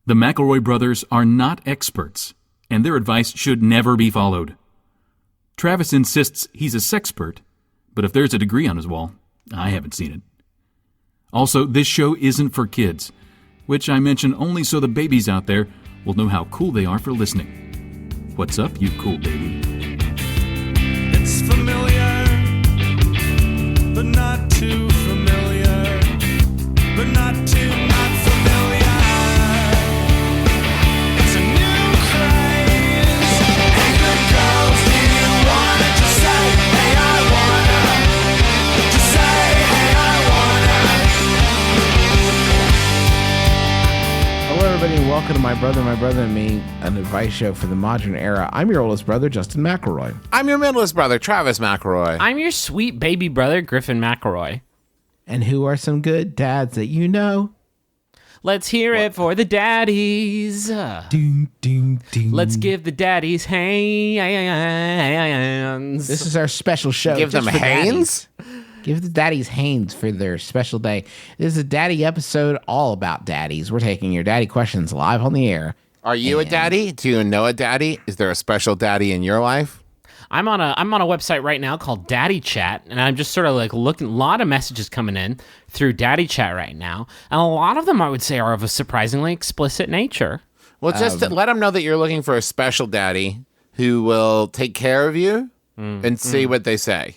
The McElroy brothers are not experts, and their advice should never be followed. Travis insists he's a sexpert, but if there's a degree on his wall, I haven't seen it. Also, this show isn't for kids, which I mention only so the babies out there will know how cool they are for listening. What's up, you cool baby? It's familiar, but not too familiar, but not too not familiar. It's a new craze. Hey, good girls, do you wanna just say, hey, I wanna? Just say, hey, I wanna. Hello, everybody, and welcome to My Brother and Me, an advice show for the modern era. I'm your oldest brother, Justin McElroy. I'm your middleest brother, Travis McElroy. I'm your sweet baby brother, Griffin McElroy. And who are some good dads that you know? Let's hear it for the daddies. Ding, ding, ding. Let's give the daddies hands. This is our special show. Give just them for hands? daddies. Give the daddies hands for their special day. This is a daddy episode all about daddies. We're taking your daddy questions live on the air. Are you a daddy? Do you know a daddy? Is there a special daddy in your life? I'm on a website right now called Daddy Chat, and I'm just sort of like looking, a lot of messages coming in through Daddy Chat right now, and a lot of them I would say are of a surprisingly explicit nature. Well, just to let them know that you're looking for a special daddy who will take care of you and see what they say.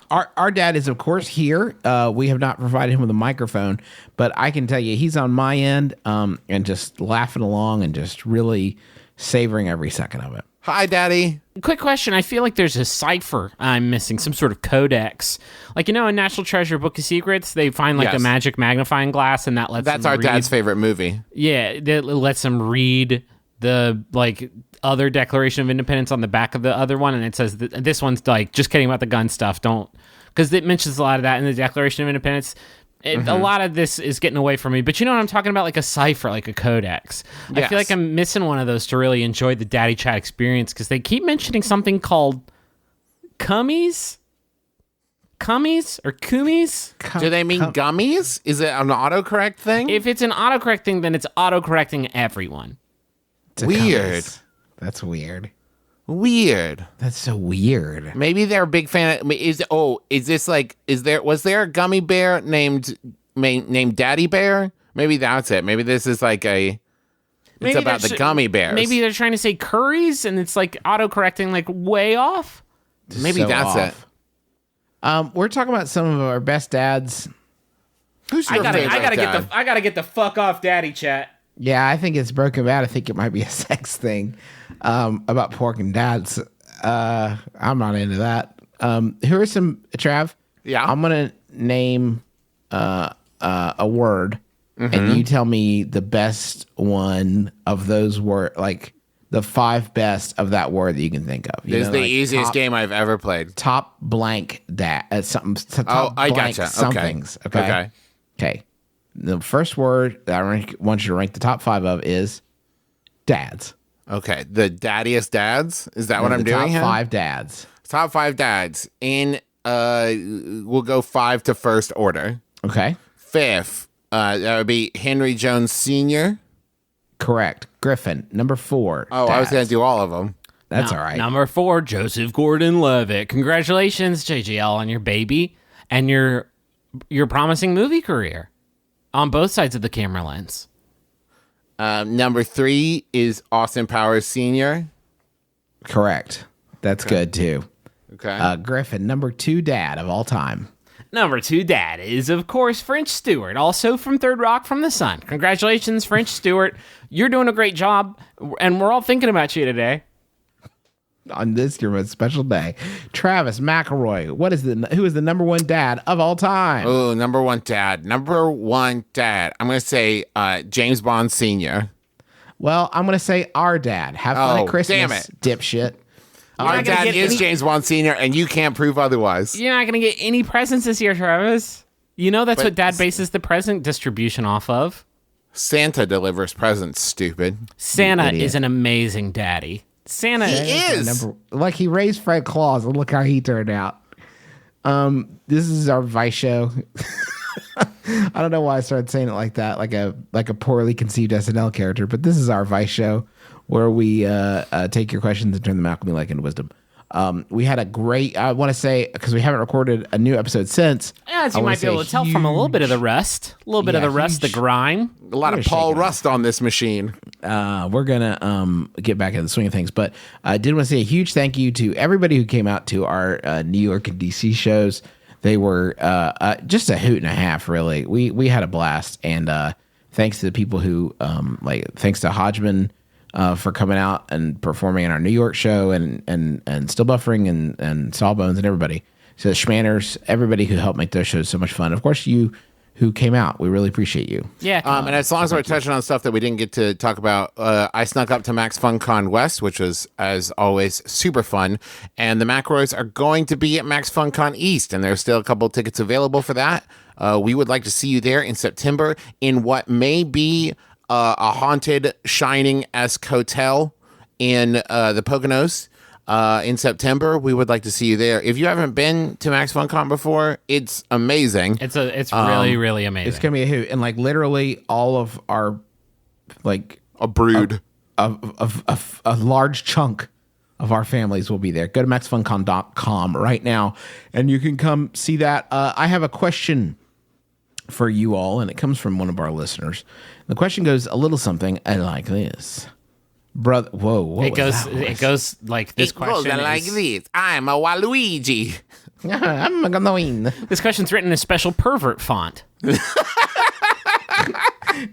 Our dad is, of course, here. We have not provided him with a microphone, but I can tell you he's on my end and just laughing along and just really savoring every second of it. Hi, Daddy. Quick question. I feel like there's a cipher I'm missing, some sort of codex. Like, you know, in National Treasure Book of Secrets, they find like a Yes. magic magnifying glass, and that lets That's them our read. dad's favorite movie. Yeah, that lets them read the like other Declaration of Independence on the back of the other one, and it says that this one's like just kidding about the gun stuff. Don't, because it mentions a lot of that in the Declaration of Independence. A lot of this is getting away from me, but you know what I'm talking about, like a cipher, like a codex. I feel like I'm missing one of those to really enjoy the Daddy Chat experience, because they keep mentioning something called cummies or kumis. Do they mean gummies? Is it an autocorrect thing? If it's an autocorrect thing, then it's autocorrecting everyone. It's a Weird. compass. That's weird. Weird. That's so weird. Maybe they're a big fan of, was there a gummy bear named Daddy Bear? Maybe that's it. Maybe this is like it's about the gummy bears. Maybe they're trying to say curries, and it's like autocorrecting like way off. Maybe So that's off. it. We're talking about some of our best dads. Who's your favorite dad? I gotta get the fuck off Daddy Chat. Yeah, I think it's broken bad. I think it might be a sex thing about pork and dads. I'm not into that. Who are some, Trav? Yeah. I'm going to name a word, and you tell me the best one of those words, like the 5 best of that word that you can think of. You This is know, the like easiest game I've ever played. Top blank that something. Oh, I blank gotcha. Somethings. Okay. Okay. The first word that I want you to rank the top 5 of is dads. Okay. The daddiest dads? Is that what I'm the doing top here? 5 dads. Top 5 dads. We'll go 5 to first order. Okay. 5th, that would be Henry Jones Sr. Correct. Griffin, number 4. Oh, I was dads. going to do all of them. That's all right. Number 4, Joseph Gordon-Levitt. Congratulations, JGL, on your baby and your promising movie career on both sides of the camera lens. Number 3 is Austin Powers Sr. Correct. That's good too. Okay. Griffin, number 2 dad of all time. Number 2 dad is, of course, French Stewart, also from Third Rock from the Sun. Congratulations, French Stewart. You're doing a great job, and we're all thinking about you today. On this your most special day. Travis McElroy, who is the number 1 dad of all time? Oh, number 1 dad. Number 1 dad. I'm going to say James Bond Sr. Well, I'm going to say our dad. Have fun Oh, at Christmas, damn it. dipshit. Our not gonna dad get is any- James Bond Sr., and you can't prove otherwise. You're not going to get any presents this year, Travis. You know that's But- what dad bases the present distribution off of. Santa delivers presents, stupid. Santa idiot. is an amazing daddy. Santa He is. is. Like he raised Fred Claus, and look how he turned out. This is our Vice show. I don't know why I started saying it like that, like a poorly conceived SNL character. But this is our Vice show where we take your questions and turn them alchemy like into wisdom. We had a great. I want to say because we haven't recorded a new episode since. As you might be able to tell from a little bit of the rust, the grime. A lot of Paul Rust on this machine. We're gonna get back into the swing of things, but I did want to say a huge thank you to everybody who came out to our New York and DC shows. They were just a hoot and a half, really. We had a blast, and thanks to the people who thanks to Hodgman for coming out and performing in our New York show, and Still Buffering and Sawbones and everybody. So the Schmanners, everybody who helped make those shows so much fun. Of course, you who came out, we really appreciate you. Yeah. And as long as we're touching on stuff that we didn't get to talk about, I snuck up to Max FunCon West, which was, as always, super fun. And the McElroys are going to be at Max FunCon East, and there's still a couple tickets available for that. We would like to see you there in September in what may be a haunted, Shining-esque hotel in the Poconos. In September, we would like to see you there. If you haven't been to Max FunCon before, it's amazing. It's really, really amazing. It's gonna be a hoot, and literally all of our A brood. a large chunk of our families will be there. Go to maxfuncon.com right now, and you can come see that. I have a question for you all, and it comes from one of our listeners. The question goes a little something like this. Brother, whoa! It goes like this question. Like this. I'm a Waluigi. I'm annoying. This question's written in a special pervert font.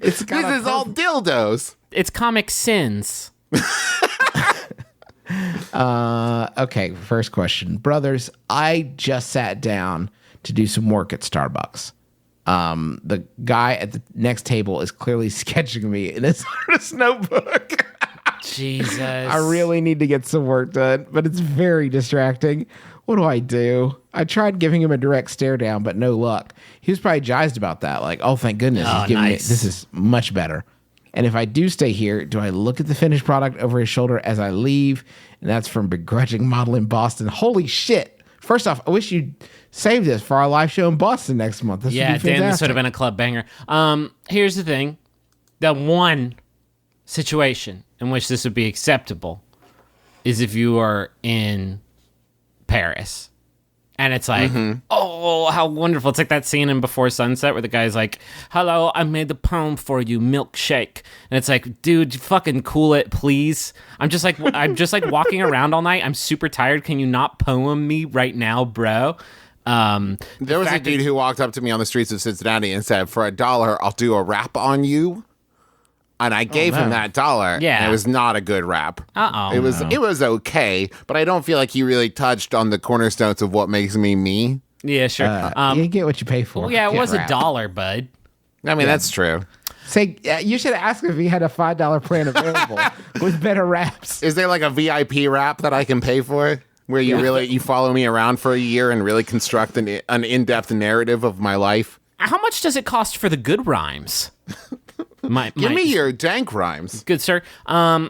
It's This is all dildos. It's Comic Sins. Okay. First question, brothers. I just sat down to do some work at Starbucks. The guy at the next table is clearly sketching me in his artist notebook. Jesus. I really need to get some work done, but it's very distracting. What do? I tried giving him a direct stare down, but no luck. He was probably jazzed about that. Like, oh, thank goodness. He's giving nice. this is much better. And if I do stay here, do I look at the finished product over his shoulder as I leave? And that's from Begrudging Model in Boston. Holy shit. First off, I wish you'd save this for our live show in Boston next month. This would be Dan, fantastic. this would have been a club banger. Here's the thing. The one situation in which this would be acceptable is if you are in Paris. And it's like, oh, how wonderful. It's like that scene in Before Sunset where the guy's like, hello, I made the poem for you, milkshake. And it's like, dude, fucking cool it, please. I'm just like walking around all night. I'm super tired. Can you not poem me right now, bro? There was a dude who walked up to me on the streets of Cincinnati and said, for $1, I'll do a rap on you. And I gave him that $1. Yeah. And it was not a good rap. Uh-oh. It was okay, but I don't feel like he really touched on the cornerstones of what makes me me. Yeah, sure. You get what you pay for. Well, yeah, it Can't was rap. $1, bud. I mean, that's true. Say, you should ask him if he had a $5 plan available with better raps. Is there like a VIP rap that I can pay for? Where you follow me around for a year and really construct an in-depth narrative of my life? How much does it cost for the good rhymes? Give me your dank rhymes. Good, sir. A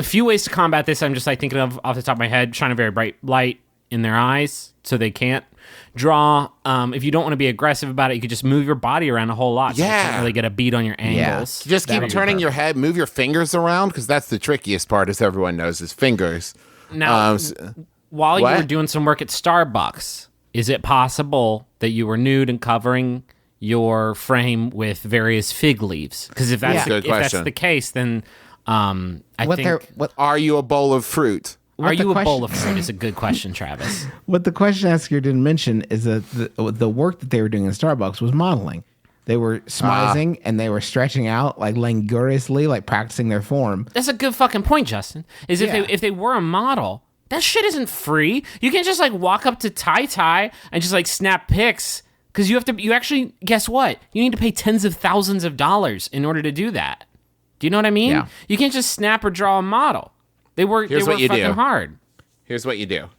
few ways to combat this. I'm just thinking of off the top of my head, shine a very bright light in their eyes so they can't draw. If you don't want to be aggressive about it, you could just move your body around a whole lot so you can't really get a beat on your angles. Just keep turning your head, move your fingers around, because that's the trickiest part, as everyone knows, is fingers. Now, while you were doing some work at Starbucks, is it possible that you were nude and covering your frame with various fig leaves? Because if that's the case, then I think... Are you a bowl of fruit? Are you a bowl of fruit is a good question, Travis. What the question asker didn't mention is that the work that they were doing in Starbucks was modeling. They were smizing and they were stretching out like languorously, like practicing their form. That's a good fucking point, Justin. Is if they were a model, that shit isn't free. You can't just like walk up to Tai and just like snap pics. Because you actually, guess what? You need to pay tens of thousands of dollars in order to do that. Do you know what I mean? Yeah. You can't just snap or draw a model. They work fucking hard. Here's what you do.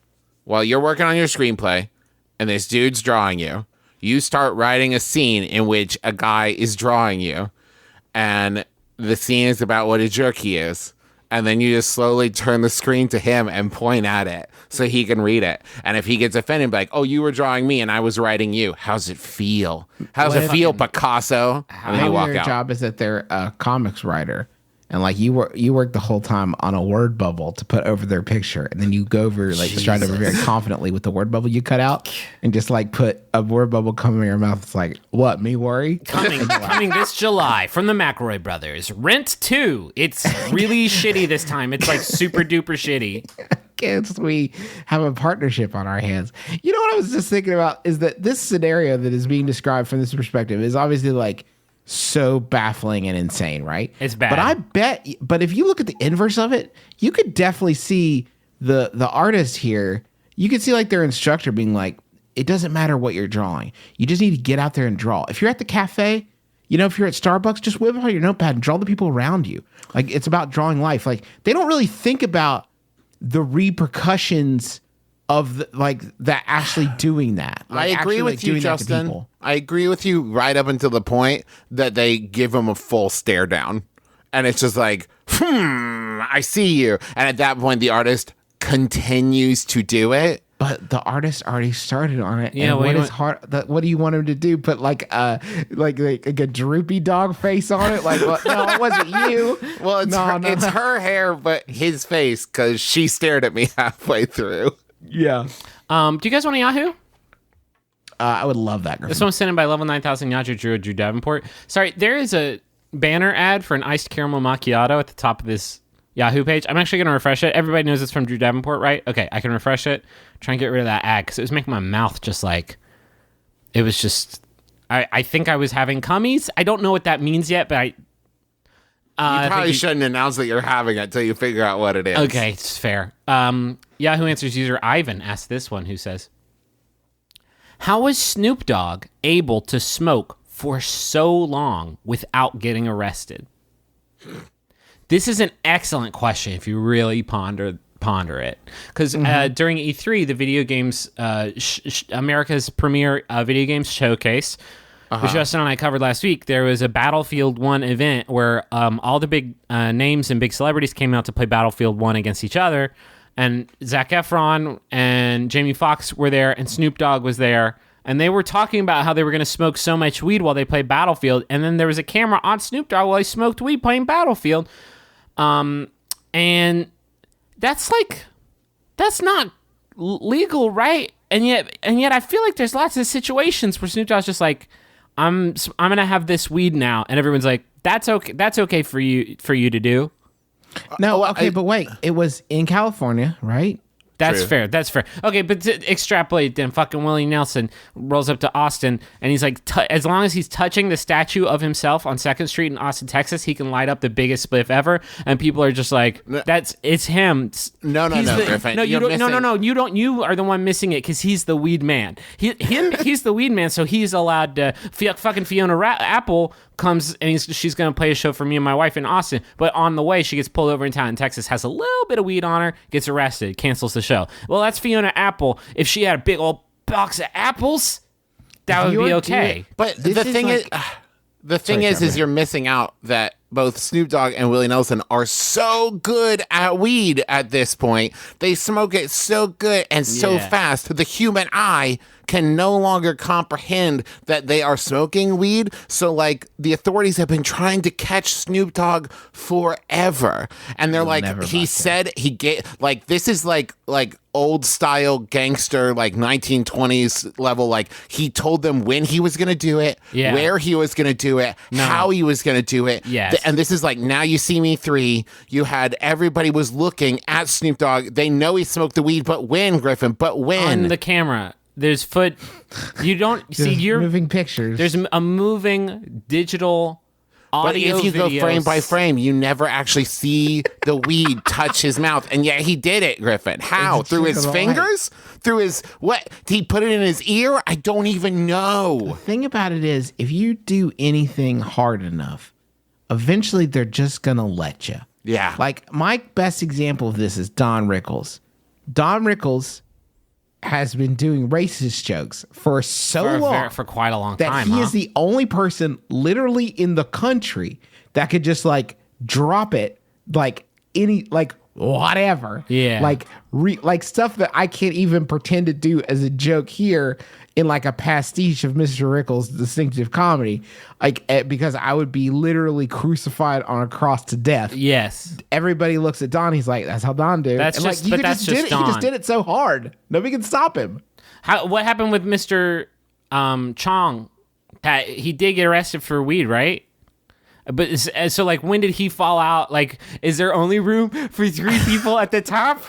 While you're working on your screenplay and this dude's drawing you, you start writing a scene in which a guy is drawing you. And the scene is about what a jerk he is. and then you just slowly turn the screen to him and point at it so he can read it. And if he gets offended, be like, oh, you were drawing me and I was writing you. How's it feel? How's it feel, Picasso? And then you walk Maybe their out. job is that they're a comics writer, and like you work the whole time on a word bubble to put over their picture, and then you go over like stride over very confidently with the word bubble you cut out, and just like put a word bubble coming in your mouth. It's like, what, me worry? Coming this July from the McElroy brothers. Rent 2. It's really shitty this time. It's like super duper shitty. Guess we have a partnership on our hands. You know what I was just thinking about is that this scenario that is being described from this perspective is obviously like so baffling and insane, right? It's bad. But if you look at the inverse of it, you could definitely see the artist here. You could see like their instructor being like, it doesn't matter what you're drawing. You just need to get out there and draw. If you're at the cafe, you know, if you're at Starbucks, just whip out your notepad and draw the people around you. Like, it's about drawing life. Like, they don't really think about the repercussions of that actually doing that. I Like, agree actually, with like, you, doing that to Justin. people. I agree with you right up until the point that they give him a full stare down. And it's just like, I see you. And at that point, the artist continues to do it. But the artist already started on it. Yeah, and what do what you is hard? What do you want him to do? Put like a droopy dog face on it? Like, what? No, it wasn't you. Well, it's, No, her, no, it's no. her hair, but his face, because she stared at me halfway through. Yeah. Do you guys want a Yahoo? I would love that. This one's sent in by Level 9000 Yahoo Drew Davenport. Sorry, there is a banner ad for an iced caramel macchiato at the top of this Yahoo page. I'm actually going to refresh it. Everybody knows it's from Drew Davenport, right? Okay, I can refresh it. Try and get rid of that ad because it was making my mouth just like... It was just... I think I was having cummies. I don't know what that means yet, but You probably shouldn't announce that you're having it until you figure out what it is. Okay, it's fair. Yahoo Answers user Ivan asked this one, who says, how was Snoop Dogg able to smoke for so long without getting arrested? This is an excellent question if you really ponder it. Because during E3, the video games, America's premier video games showcase, which Justin and I covered last week, there was a Battlefield 1 event where all the big names and big celebrities came out to play Battlefield 1 against each other. And Zac Efron and Jamie Foxx were there, and Snoop Dogg was there. And they were talking about how they were going to smoke so much weed while they played Battlefield. And then there was a camera on Snoop Dogg while he smoked weed playing Battlefield. And that's not legal, right? And yet I feel like there's lots of situations where Snoop Dogg's just like, I'm gonna have this weed now, and everyone's like, that's okay for you to do. No, okay, but wait. It was in California, right? That's fair. That's fair. Okay, but to extrapolate, then fucking Willie Nelson rolls up to Austin, and he's like, as long as he's touching the statue of himself on 2nd Street in Austin, Texas, he can light up the biggest spliff ever, and people are just like, it's him. No, Griffin. No, you You're don't. No, missing- you don't. You are the one missing it because he's the weed man. He's the weed man, so he's allowed to. Fucking Fiona Apple comes and she's gonna play a show for me and my wife in Austin, but on the way she gets pulled over in town in Texas, has a little bit of weed on her, gets arrested, cancels the show. Well, that's Fiona Apple. If she had a big old box of apples, that would be okay. But the thing is you're missing out that both Snoop Dogg and Willie Nelson are so good at weed at this point. They smoke it so good and so fast. The human eye can no longer comprehend that they are smoking weed. So, like, the authorities have been trying to catch Snoop Dogg forever. And they're like, he said he get like, this is like old style gangster, like 1920s level. Like, he told them when he was going to do it, where he was going to do it, how he was going to do it. Yes. And this is like Now You See Me 3. You had everybody was looking at Snoop Dogg. They know he smoked the weed, but when, Griffin? But when? On the camera, there's foot. You don't see. You're moving pictures. There's a moving digital But audio. if you go videos. frame by frame, you never actually see the weed touch his mouth. And yet he did it, Griffin. How? It's a Through trick his of the light. fingers? Through his what? Did he put it in his ear? I don't even know. Thing about it is, if you do anything hard enough, eventually they're just gonna let you. Yeah. Like, my best example of this is Don Rickles. Don Rickles has been doing racist jokes for so long for quite a long that time. he is the only person literally in the country that could just like drop it like any like whatever. Yeah. Like like stuff that I can't even pretend to do as a joke here in like a pastiche of Mr. Rickles' distinctive comedy, like because I would be literally crucified on a cross to death. Yes. Everybody looks at Don. He's like, "That's how Don do." That's and just- like, but that's just did it. He Don. just did it so hard. Nobody can stop him. What happened with Mr. Chong? That he did get arrested for weed, right? But so, like, when did he fall out? Like, is there only room for 3 people at the top,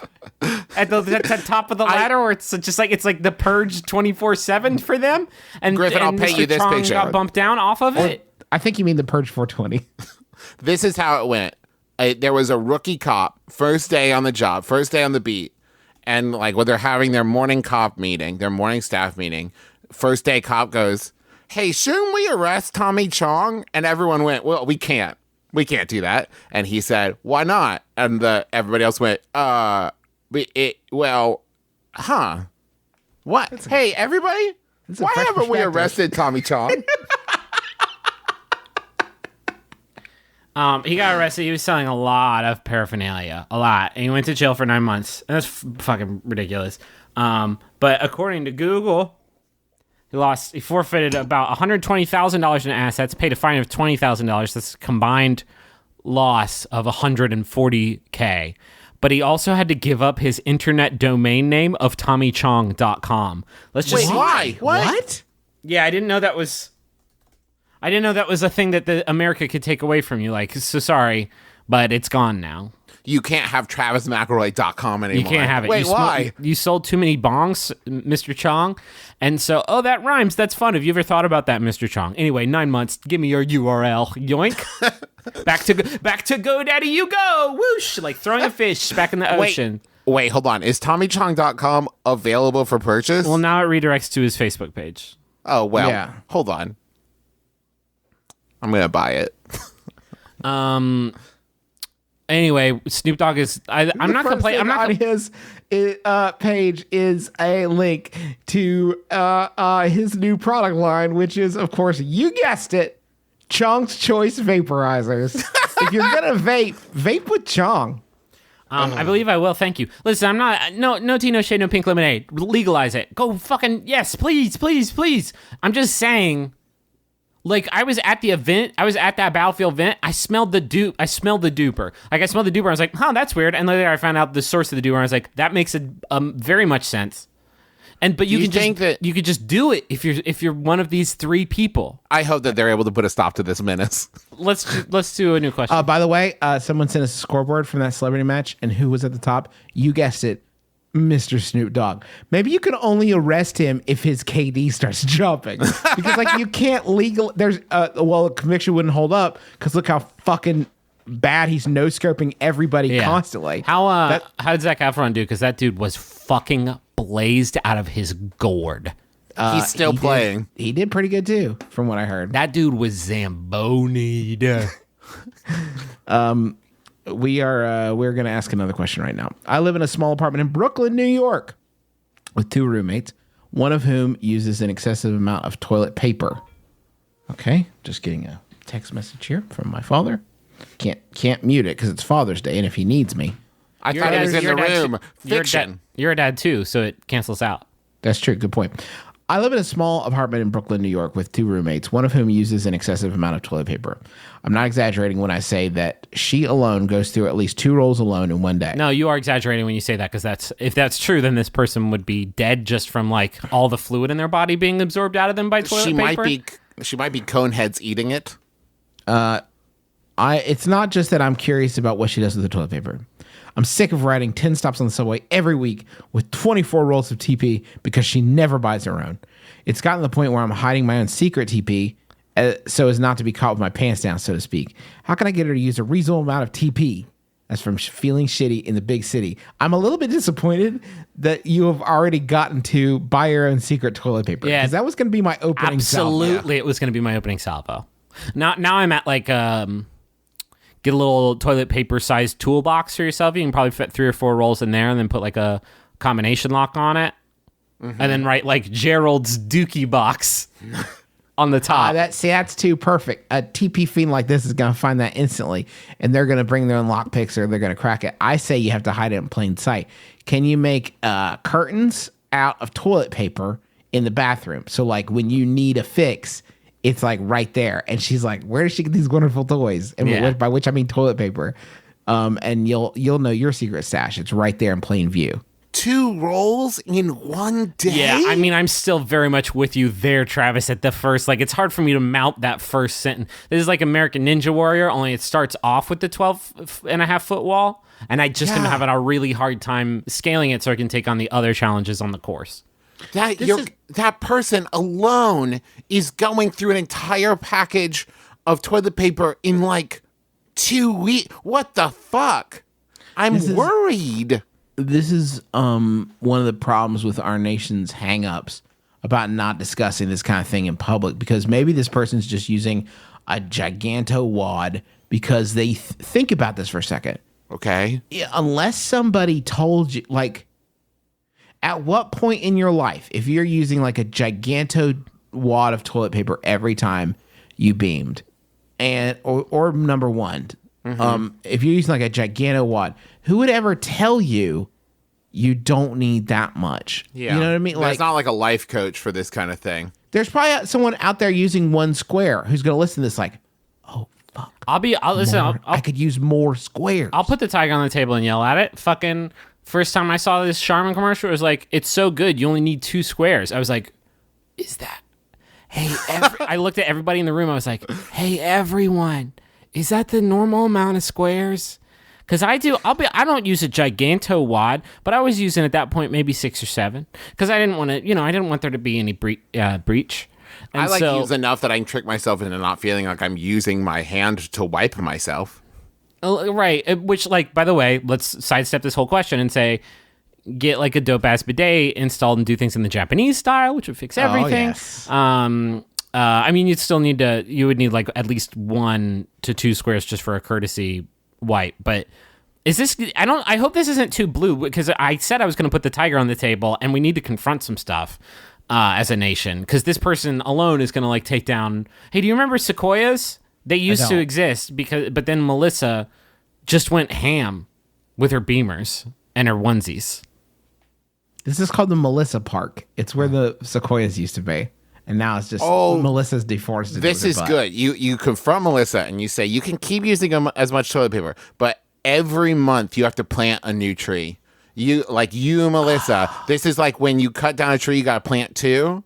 at the top of the ladder, or it's just like it's like the Purge 24/7 for them? And Griffin, I'll and paint Mr. you this Chong picture. got bumped down off of it. I think you mean the Purge 420. This is how it went. There was a rookie cop, first day on the job, first day on the beat. And like when they're having their morning cop meeting, their morning staff meeting, first day cop goes, "Hey, shouldn't we arrest Tommy Chong?" And everyone went, "Well, we can't. We can't do that." And he said, "Why not?" And everybody else went, What? Hey, everybody, a why fresh haven't we perspective. arrested Tommy Chong? He got arrested. He was selling a lot of paraphernalia, a lot, and he went to jail for 9 months. And that's fucking ridiculous. But according to Google, he forfeited about $120,000 in assets, paid a fine of $20,000. That's a combined loss of $140K. But he also had to give up his internet domain name of TommyChong.com. Let's just Wait, why? What? Yeah, I didn't know that was a thing that the America could take away from you. Like, so sorry, but it's gone now. You can't have TravisMcElroy.com anymore. You can't have it. Wait, why? why? You sold too many bongs, Mr. Chong. And so, that rhymes. That's fun. Have you ever thought about that, Mr. Chong? Anyway, 9 months. Give me your URL. Yoink. back to GoDaddy you go. Whoosh. Like throwing a fish back in the ocean. Wait, hold on. Is TommyChong.com available for purchase? Well, now it redirects to his Facebook page. Oh, well, Yeah. hold on. I'm going to buy it. Anyway, Snoop Dogg is. I'm not complaining. I'm not. on his page is a link to his new product line, which is, of course, you guessed it, Chong's Choice vaporizers. If you're gonna vape with Chong. I believe I will. Thank you. Listen, I'm not. No tea, no shade, no pink lemonade. Legalize it. Go fucking yes, please, please, please. I'm just saying. Like, I was at the event. I was at that Battlefield event. I smelled the duper. Like, I smelled the duper. I was like, huh, that's weird. And later I found out the source of the duper. I was like, that makes very much sense. But you could just do it if you're one of these 3 people. I hope that they're able to put a stop to this menace. Let's do a new question. By the way, someone sent us a scoreboard from that celebrity match, and who was at the top? You guessed it, Mr. Snoop Dogg. Maybe you can only arrest him if his KD starts jumping, because like you can't there's a conviction wouldn't hold up because look how fucking bad he's no scoping everybody constantly. How did Zac Efron do? Because that dude was fucking blazed out of his gourd. He's still playing. He did pretty good too, from what I heard. That dude was zambonied. We're gonna ask another question right now. I live in a small apartment in Brooklyn, New York, with 2 roommates, one of whom uses an excessive amount of toilet paper. Okay, just getting a text message here from my father. Can't mute it because it's Father's Day, and if he needs me, I thought he was in the room. Fiction. You're a dad too, so it cancels out. that's true. Good point. I live in a small apartment in Brooklyn, New York, with 2 roommates, one of whom uses an excessive amount of toilet paper. I'm not exaggerating when I say that she alone goes through at least 2 rolls alone in one day. No, you are exaggerating when you say that, because if that's true, then this person would be dead just from like all the fluid in their body being absorbed out of them by toilet paper. She might be Coneheads eating it. It's not just that I'm curious about what she does with the toilet paper. I'm sick of riding 10 stops on the subway every week with 24 rolls of TP because she never buys her own. It's gotten to the point where I'm hiding my own secret TP so as not to be caught with my pants down, so to speak. How can I get her to use a reasonable amount of TP? That's from feeling shitty in the big city. I'm a little bit disappointed that you have already gotten to buy your own secret toilet paper. Yeah. Because that was going to be my opening salvo. Absolutely, it was going to be my opening salvo. Now I'm at like get a little toilet paper sized toolbox for yourself. You can probably fit 3 or 4 rolls in there, and then put like a combination lock on it, and then write like Gerald's Dookie box. on the top. That's too perfect. A TP fiend like this is gonna find that instantly, and they're gonna bring their own lock picks or they're gonna crack it. I say you have to hide it in plain sight. Can you make curtains out of toilet paper in the bathroom? So like when you need a fix, it's like right there. And she's like, where does she get these wonderful toys? And by which I mean toilet paper. And you'll know your secret stash. It's right there in plain view. 2 rolls in one day? Yeah, I mean, I'm still very much with you there, Travis, at the first. Like, it's hard for me to mount that first sentence. This is like American Ninja Warrior, only it starts off with the 12.5-foot wall. And I just am having a really hard time scaling it so I can take on the other challenges on the course. That person alone is going through an entire package of toilet paper in like 2 weeks. What the fuck? I'm worried. This is one of the problems with our nation's hang-ups about not discussing this kind of thing in public, because maybe this person's just using a giganto wad because they think about this for a second. Okay. Yeah, unless somebody told you, like, at what point in your life, if you're using like a giganto wad of toilet paper every time you beamed, and or number one, if you're using like a giganto wad, who would ever tell you you don't need that much? Yeah. You know what I mean? There's not like a life coach for this kind of thing. There's probably someone out there using one square who's going to listen to this like, oh, fuck. I'll listen. I could use more squares. I'll put the tiger on the table and yell at it. Fucking first time I saw this Charmin commercial, it was like, it's so good. You only need 2 squares. I was like, is that? Hey, I looked at everybody in the room. I was like, hey, everyone, is that the normal amount of squares? Because I don't use a giganto wad, but I was using at that point maybe 6 or 7 because I didn't want to, I didn't want there to be any breach. And I use enough that I can trick myself into not feeling like I'm using my hand to wipe myself. Right. Which, like, by the way, let's sidestep this whole question and say, get like a dope ass bidet installed and do things in the Japanese style, which would fix everything. Yes. I mean, you would need like at least 1 to 2 squares just for a courtesy wipe. But I hope this isn't too blue, because I said I was going to put the tiger on the table and we need to confront some stuff as a nation, because this person alone is going to like take down. Hey, do you remember sequoias? They used to exist but then Melissa just went ham with her beamers and her onesies. This is called the Melissa Park. It's where the sequoias used to be. And now it's just Melissa's deforested. This is good. You confront Melissa and you say, you can keep using as much toilet paper, but every month you have to plant a new tree. Melissa, this is like when you cut down a tree, you got to plant 2.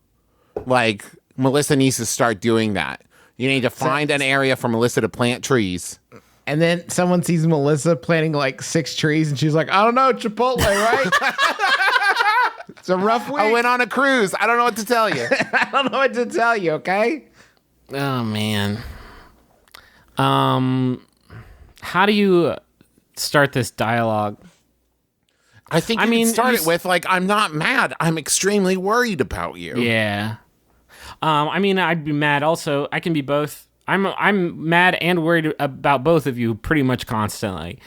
Like, Melissa needs to start doing that. You need to find an area for Melissa to plant trees. And then someone sees Melissa planting like 6 trees and she's like, I don't know, Chipotle, right? It's a rough week. I went on a cruise. I don't know what to tell you. I don't know what to tell you, okay? Oh, man. How do you start this dialogue? I think you can start it with, like, I'm not mad. I'm extremely worried about you. Yeah. I'd be mad also. I can be both. I'm mad and worried about both of you pretty much constantly.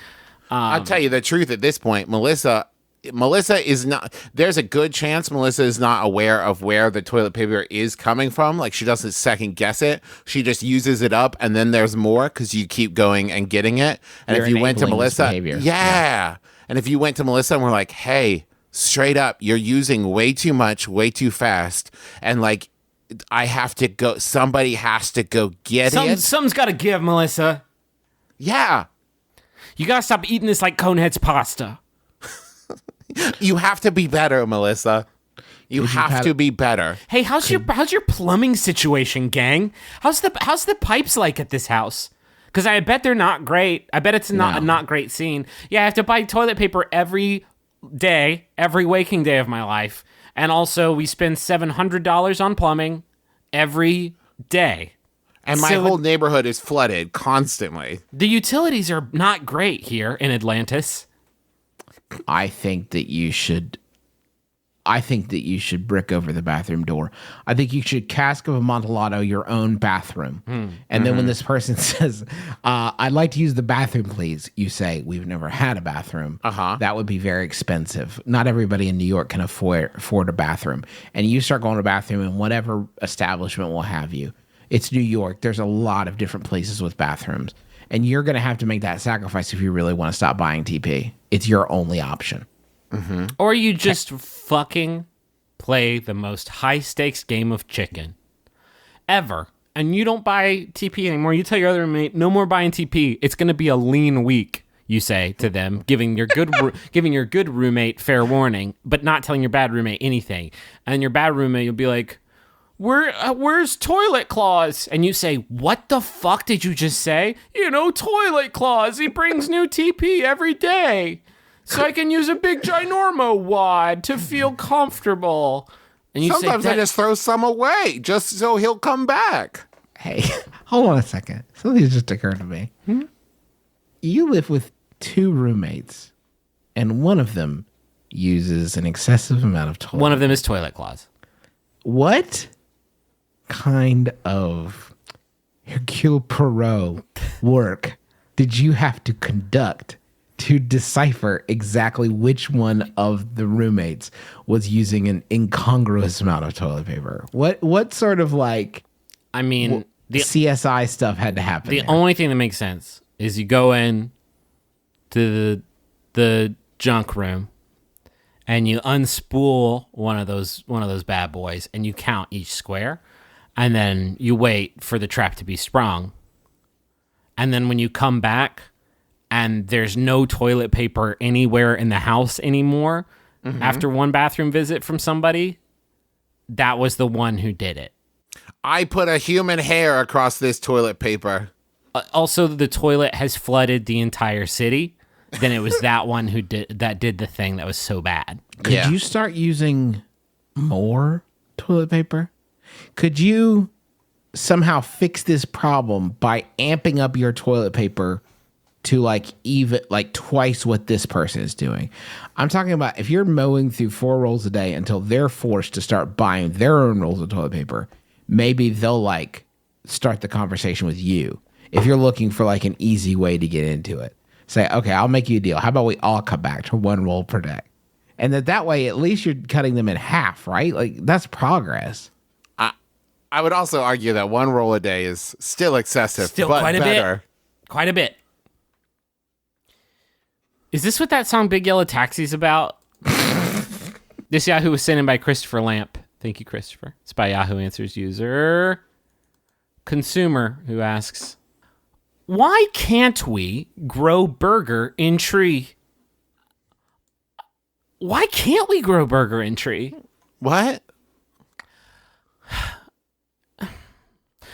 I'll tell you the truth at this point. Melissa is not, there's a good chance Melissa is not aware of where the toilet paper is coming from. Like, she doesn't second guess it. She just uses it up, and then there's more because you keep going and getting it. And You're if you went to enabling this Melissa, behavior. yeah. And if you went to Melissa and were like, hey, straight up, you're using way too much, way too fast. And like, I have to go, somebody has to go get it. Something's got to give, Melissa. Yeah. You got to stop eating this like Conehead's pasta. You have to be better, Melissa. You have to be better. Hey, how's your plumbing situation, gang? How's the pipes like at this house? Because I bet they're not great. I bet it's not a not great scene. Yeah, I have to buy toilet paper every day, every waking day of my life. And also, we spend $700 on plumbing every day. And my whole neighborhood is flooded constantly. The utilities are not great here in Atlantis. I think that you should I think that you should brick over the bathroom door. I think you should cask of Amontillado your own bathroom. And then when this person says, I'd like to use the bathroom, please, you say, we've never had a bathroom. That would be very expensive. Not everybody in New York can afford a bathroom. And you start going to a bathroom in whatever establishment will have you. It's New York. There's a lot of different places with bathrooms. And you're going to have to make that sacrifice if you really want to stop buying TP. It's your only option. Or you just fucking play the most high stakes game of chicken ever. And you don't buy TP anymore. You tell your other roommate, no more buying TP. It's going to be a lean week, you say to them, giving your good roommate fair warning, but not telling your bad roommate anything. And your bad roommate, you'll be like, where's toilet claws? And you say, what the fuck did you just say? Toilet claws. He brings new TP every day. So I can use a big ginormo wad to feel comfortable. And you Sometimes say I just throw some away just so he'll come back. Hey, hold on a second. Something just occurred to me. You live with 2 roommates, and one of them uses an excessive amount of toilet. one of them is toilet claws. What kind of Hercule Poirot work did you have to conduct to decipher exactly which one of the roommates was using an incongruous amount of toilet paper? What sort of like I mean, the CSI stuff had to happen? the there? only thing that makes sense is you go in to the junk room and you unspool one of those bad boys and you count each square, and then you wait for the trap to be sprung. And then when you come back and there's no toilet paper anywhere in the house anymore after one bathroom visit from somebody, that was the one who did it. I put a human hair across this toilet paper. Also, the toilet has flooded the entire city. Then it was that one who did the thing that was so bad. Could you start using more toilet paper? Could you somehow fix this problem by amping up your toilet paper to even twice what this person is doing? I'm talking about if you're mowing through 4 rolls a day until they're forced to start buying their own rolls of toilet paper, maybe they'll start the conversation with you. If you're looking for an easy way to get into it, say, okay, I'll make you a deal. How about we all come back to 1 roll per day? And that way, at least you're cutting them in half, right? That's progress. I would also argue that 1 roll a day is still excessive, Still but quite a better. bit. Quite a bit. Is this what that song Big Yellow Taxi's about? This Yahoo was sent in by Christopher Lamp. Thank you, Christopher. It's by Yahoo Answers user Consumer, who asks, why can't we grow burger in tree? Why can't we grow burger in tree? What?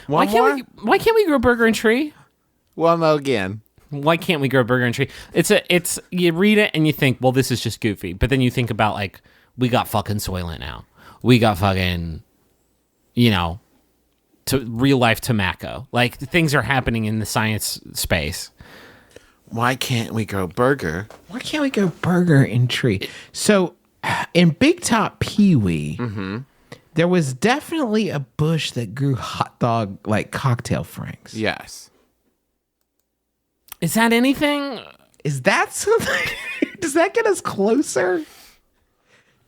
Why can't we grow burger in tree? Well, no, again. Why can't we grow burger in tree? It's you read it and you think, well, this is just goofy. But then you think about we got fucking Soylent now. We got fucking, to real life tobacco. Things are happening in the science space. Why can't we grow burger? Why can't we go burger in tree? So in Big Top Pee-wee, there was definitely a bush that grew hot dog cocktail franks. Yes. Is that anything? Is that something? Does that get us closer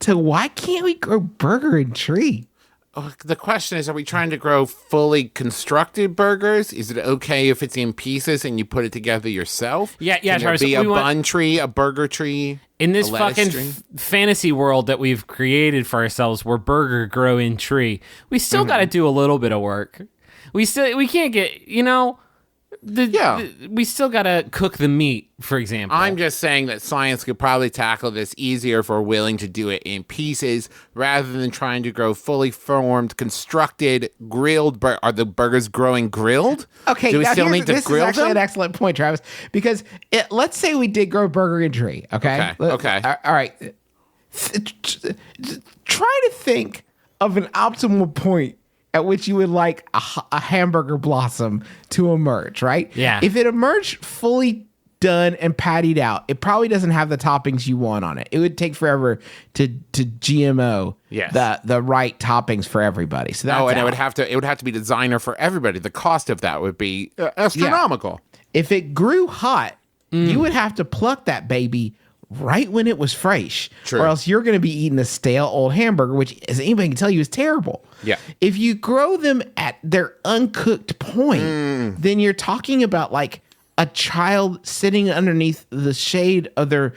to why can't we grow burger in tree? The question is, are we trying to grow fully constructed burgers? Is it okay if it's in pieces and you put it together yourself? Yeah, Can there Travis, be a we want- bun tree, a burger tree? In this a lettuce fucking tree? fantasy world that we've created for ourselves where burger grow in tree, we still got to do a little bit of work. We can't get, we still got to cook the meat, for example. I'm just saying that science could probably tackle this easier if we're willing to do it in pieces rather than trying to grow fully formed, constructed, grilled. Are the burgers growing grilled? Okay, do we now still need to this grill is actually them? an excellent point, Travis, because let's say we did grow burger in tree, okay? Okay. All right. Try to think of an optimal point at which you would like a hamburger blossom to emerge, right? Yeah. If it emerged fully done and pattied out. It probably doesn't have the toppings you want on it. It would take forever to GMO the right toppings for everybody. So that's and out. it would have to be designer for everybody. The cost of that would be astronomical. If it grew hot, you would have to pluck that baby right when it was fresh. True. Or else you're going to be eating a stale old hamburger, which, as anybody can tell you, is terrible. Yeah. If you grow them at their uncooked point, then you're talking about like a child sitting underneath the shade of their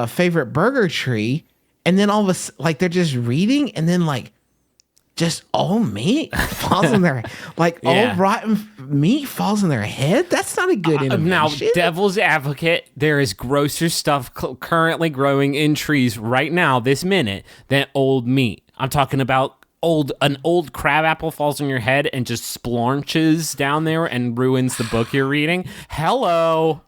favorite burger tree, and then all of a sudden, like, they're just reading, and then like just all meat falls in their all rotten meat falls in their head. That's not a good innovation. Now, devil's advocate, there is grosser stuff currently growing in trees right now, this minute, than old meat. I'm talking about an old crab apple falls on your head and just splorches down there and ruins the book you're reading. Hello.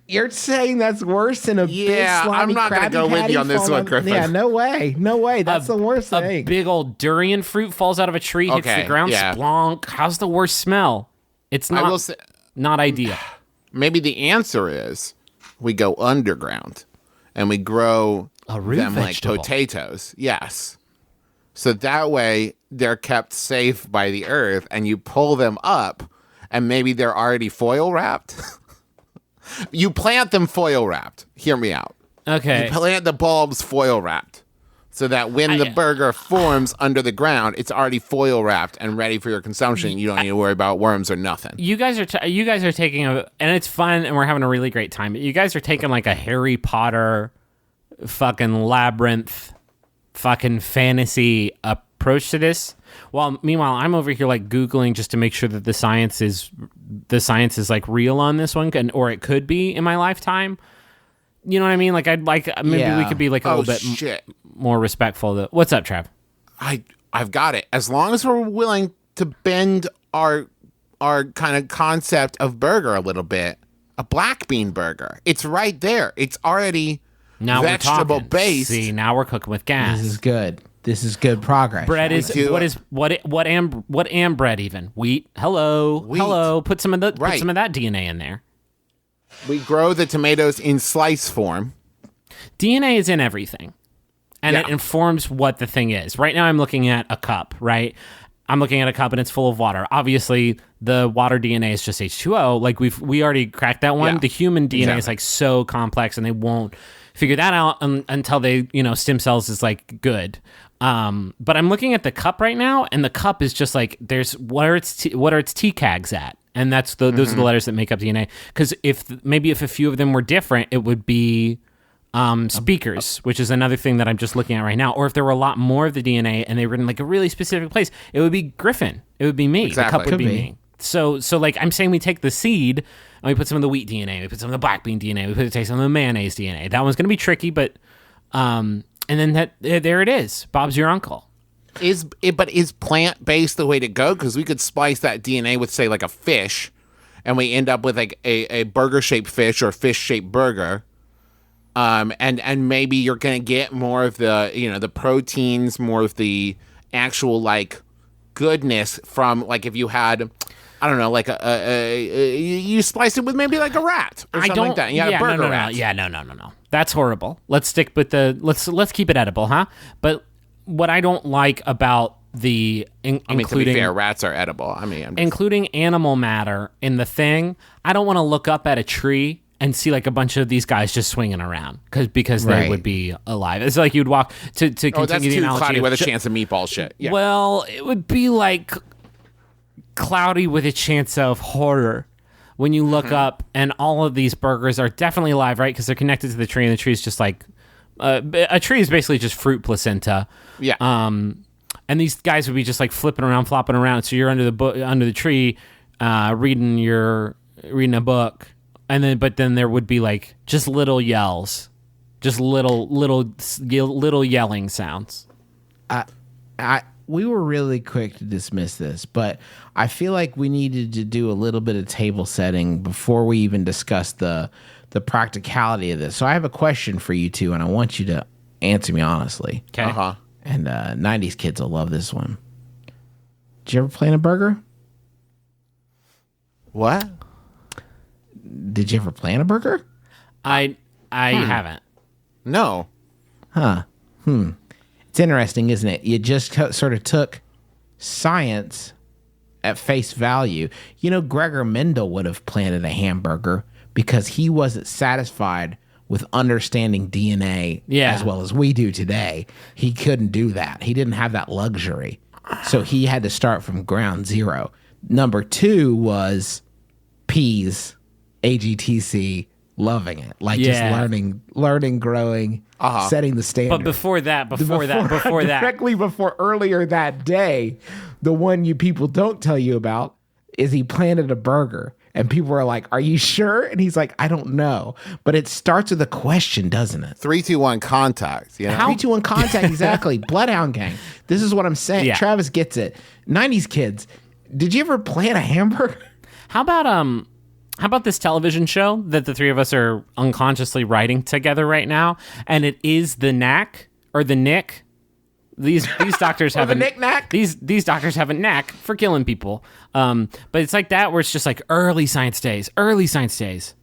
You're saying that's worse than a big slimy I'm not going to go with you on this one, Griffin. Yeah, no way. That's the worst A thing. big old durian fruit falls out of a tree, hits the ground, splonk. How's the worst smell? It's I will not, say, not ideal. maybe the answer is we go underground and we grow A root them vegetable. like potatoes. Yes. So that way they're kept safe by the earth, and you pull them up and maybe they're already foil wrapped. You plant them foil wrapped. Hear me out. Okay. You plant the bulbs foil wrapped so that when the burger forms under the ground, it's already foil wrapped and ready for your consumption. You don't need to worry about worms or nothing. You guys are taking and it's fun, and we're having a really great time. You guys are taking like a Harry Potter fucking labyrinth fucking fantasy approach to this. Well, meanwhile, I'm over here like Googling just to make sure that the science is like real on this one, or it could be in my lifetime. You know what I mean? Like, I'd like maybe we could be like a little bit more respectful. What's up, Trav? I've got it. As long as we're willing to bend our kind of concept of burger a little bit, a black bean burger. It's right there. It's already vegetable based. See, now we're cooking with gas. This is good. This is good progress. Bread is what am bread even? Wheat. Hello. Put some of that DNA in there. We grow the tomatoes in slice form. DNA is in everything, and it informs what the thing is. Right now, I'm looking at a cup. Right, I'm looking at a cup and it's full of water. Obviously, the water DNA is just H2O. Like we already cracked that one. Yeah, the human DNA is like so complex, and they won't figure that out until they, stem cells is like good. But I'm looking at the cup right now, and the cup is just like there's what are its TCAGs at, and that's those are the letters that make up DNA. Because if a few of them were different, it would be speakers, which is another thing that I'm just looking at right now. Or if there were a lot more of the DNA and they were in like a really specific place, it would be Griffin. It would be me. Exactly. The cup would be me. So like I'm saying, we take the seed and we put some of the wheat DNA, we put some of the black bean DNA, we take some of the mayonnaise DNA. That one's going to be tricky, but and then there it is. Bob's your uncle. Is plant-based the way to go? Because we could splice that DNA with, say, like a fish, and we end up with like a burger-shaped fish or fish-shaped burger. And maybe you're gonna get more of the the proteins, more of the actual like goodness from like if you had, I don't know, like you splice it with maybe like a rat or something like that. You had a burger rat. Yeah, no. That's horrible. Let's stick with let's keep it edible, huh? But what I don't like about the including, to be fair, rats are edible. Including animal matter in the thing, I don't want to look up at a tree and see like a bunch of these guys just swinging around because they would be alive. It's like you'd walk to continue that's the too analogy cloudy of with a chance of meatball shit. Yeah. Well, it would be like cloudy with a chance of horror when you look up and all of these burgers are definitely alive, right? Because they're connected to the tree, and the tree is just like a tree is basically just fruit placenta. Yeah. And these guys would be just like flipping around, flopping around. So you're under the tree, reading a book, but then there would be like just little yells, just little yelling sounds. We were really quick to dismiss this, but I feel like we needed to do a little bit of table setting before we even discuss the practicality of this. So I have a question for you two, and I want you to answer me honestly. Okay. Uh-huh. And 90s kids will love this one. Did you ever plant a burger? What? Did you ever plan a burger? I haven't. No. It's interesting, isn't it? You just sort of took science at face value. You know, Gregor Mendel would have planted a hamburger because he wasn't satisfied with understanding DNA as well as we do today. He couldn't do that. He didn't have that luxury. So he had to start from ground zero. Number 2 was peas, AGTC, loving it. Like just learning, growing, setting the standard. But before that, directly before earlier that day, the one you people don't tell you about is he planted a burger. And people are like, are you sure? And he's like, I don't know. But it starts with a question, doesn't it? 3, 2, 1, contact. You know? 3, 2, 1, contact, exactly. Bloodhound Gang. This is what I'm saying. Yeah. Travis gets it. 90s kids, did you ever plan a hamburger? How about this television show that the three of us are unconsciously writing together right now? And it is the Knack or the Nick. These doctors have the knick-knack? These doctors have a knack for killing people. But it's like that where it's just like early science days,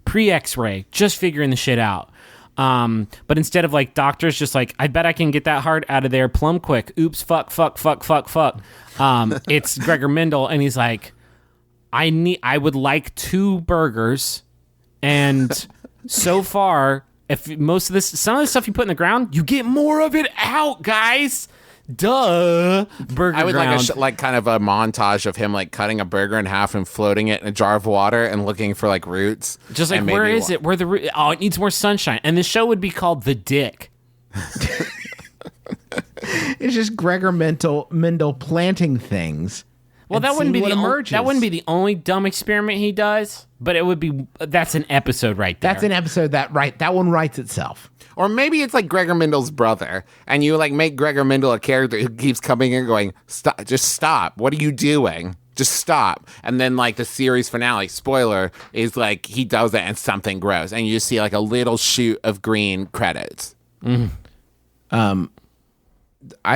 pre-X-ray, just figuring the shit out. But instead of like doctors just like, I bet I can get that heart out of there plumb quick. Oops, fuck. It's Gregor Mendel, and he's like, I would like 2 burgers, and so far, if some of the stuff you put in the ground, you get more of it out, guys. Duh. Burger I would ground. like kind of a montage of him like cutting a burger in half and floating it in a jar of water and looking for like roots. Just like, where is it? Where it needs more sunshine. And the show would be called The Dick. It's just Gregor Mendel planting things. Well, that wouldn't be the only dumb experiment he does, but that's an episode right there. That's an episode that one writes itself. Or maybe it's like Gregor Mendel's brother, and you like make Gregor Mendel a character who keeps coming in going, stop, just stop. What are you doing? Just stop. And then like the series finale, spoiler, is like he does it and something grows, and you just see like a little shoot of green credits. I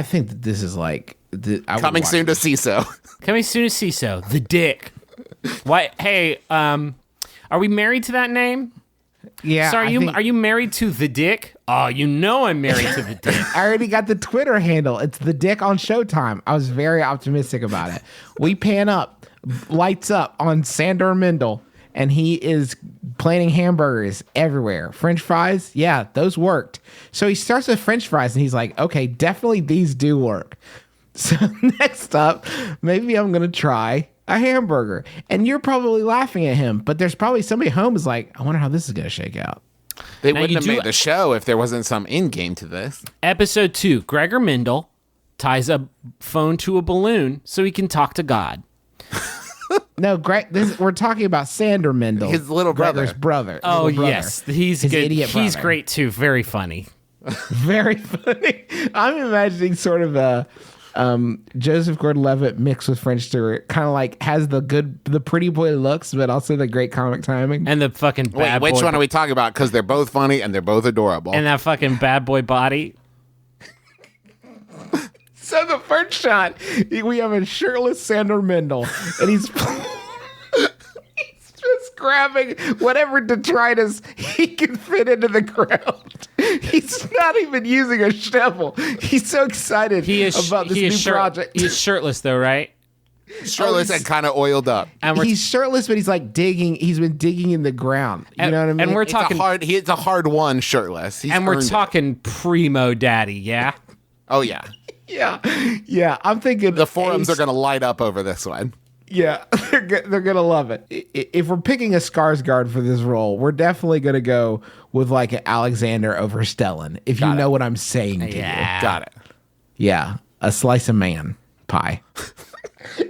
think that this is like Coming soon to CISO. Coming soon to CISO. The Dick. Why? Hey, are we married to that name? Yeah. So are you married to The Dick? Oh, you know I'm married to The Dick. I already got the Twitter handle. It's The Dick on Showtime. I was very optimistic about it. We pan up, lights up on Sandor Mendel, and he is planting hamburgers everywhere. French fries, yeah, those worked. So he starts with French fries, and he's like, okay, definitely these do work. So next up, maybe I'm going to try a hamburger. And you're probably laughing at him, but there's probably somebody home who's like, I wonder how this is going to shake out. They wouldn't have made the show if there wasn't some in-game to this. Episode 2, Gregor Mendel ties a phone to a balloon so he can talk to God. No, we're talking about Sandor Mendel, his little brother. Gregor's brother. Oh, little brother. yes. He's His good. idiot He's brother. great, too. Very funny. Very funny. I'm imagining sort of a Joseph Gordon-Levitt mixed with French Stewart, kind of like has the pretty boy looks, but also the great comic timing. And the fucking bad boy. Which one are we talking about? Because they're both funny and they're both adorable. And that fucking bad boy body. So the first shot, we have a shirtless Sandor Mendel, and he's just grabbing whatever detritus he can fit into the ground. He's not even using a shovel. He's so excited about this new project. He's shirtless, though, right? Shirtless and kind of oiled up. And He's shirtless, but he's like digging. He's been digging in the ground. You know what I mean? And we're It's talking, it's a hard one shirtless. He's and we're earned it. talking primo daddy, yeah? Oh, yeah. Yeah. I'm thinking The forums are going to light up over this one. Yeah, they're gonna love it. If we're picking a Skarsgård for this role, we're definitely gonna go with like an Alexander over Stellan. If you know what I'm saying to you. Got it. Yeah, a slice of man pie.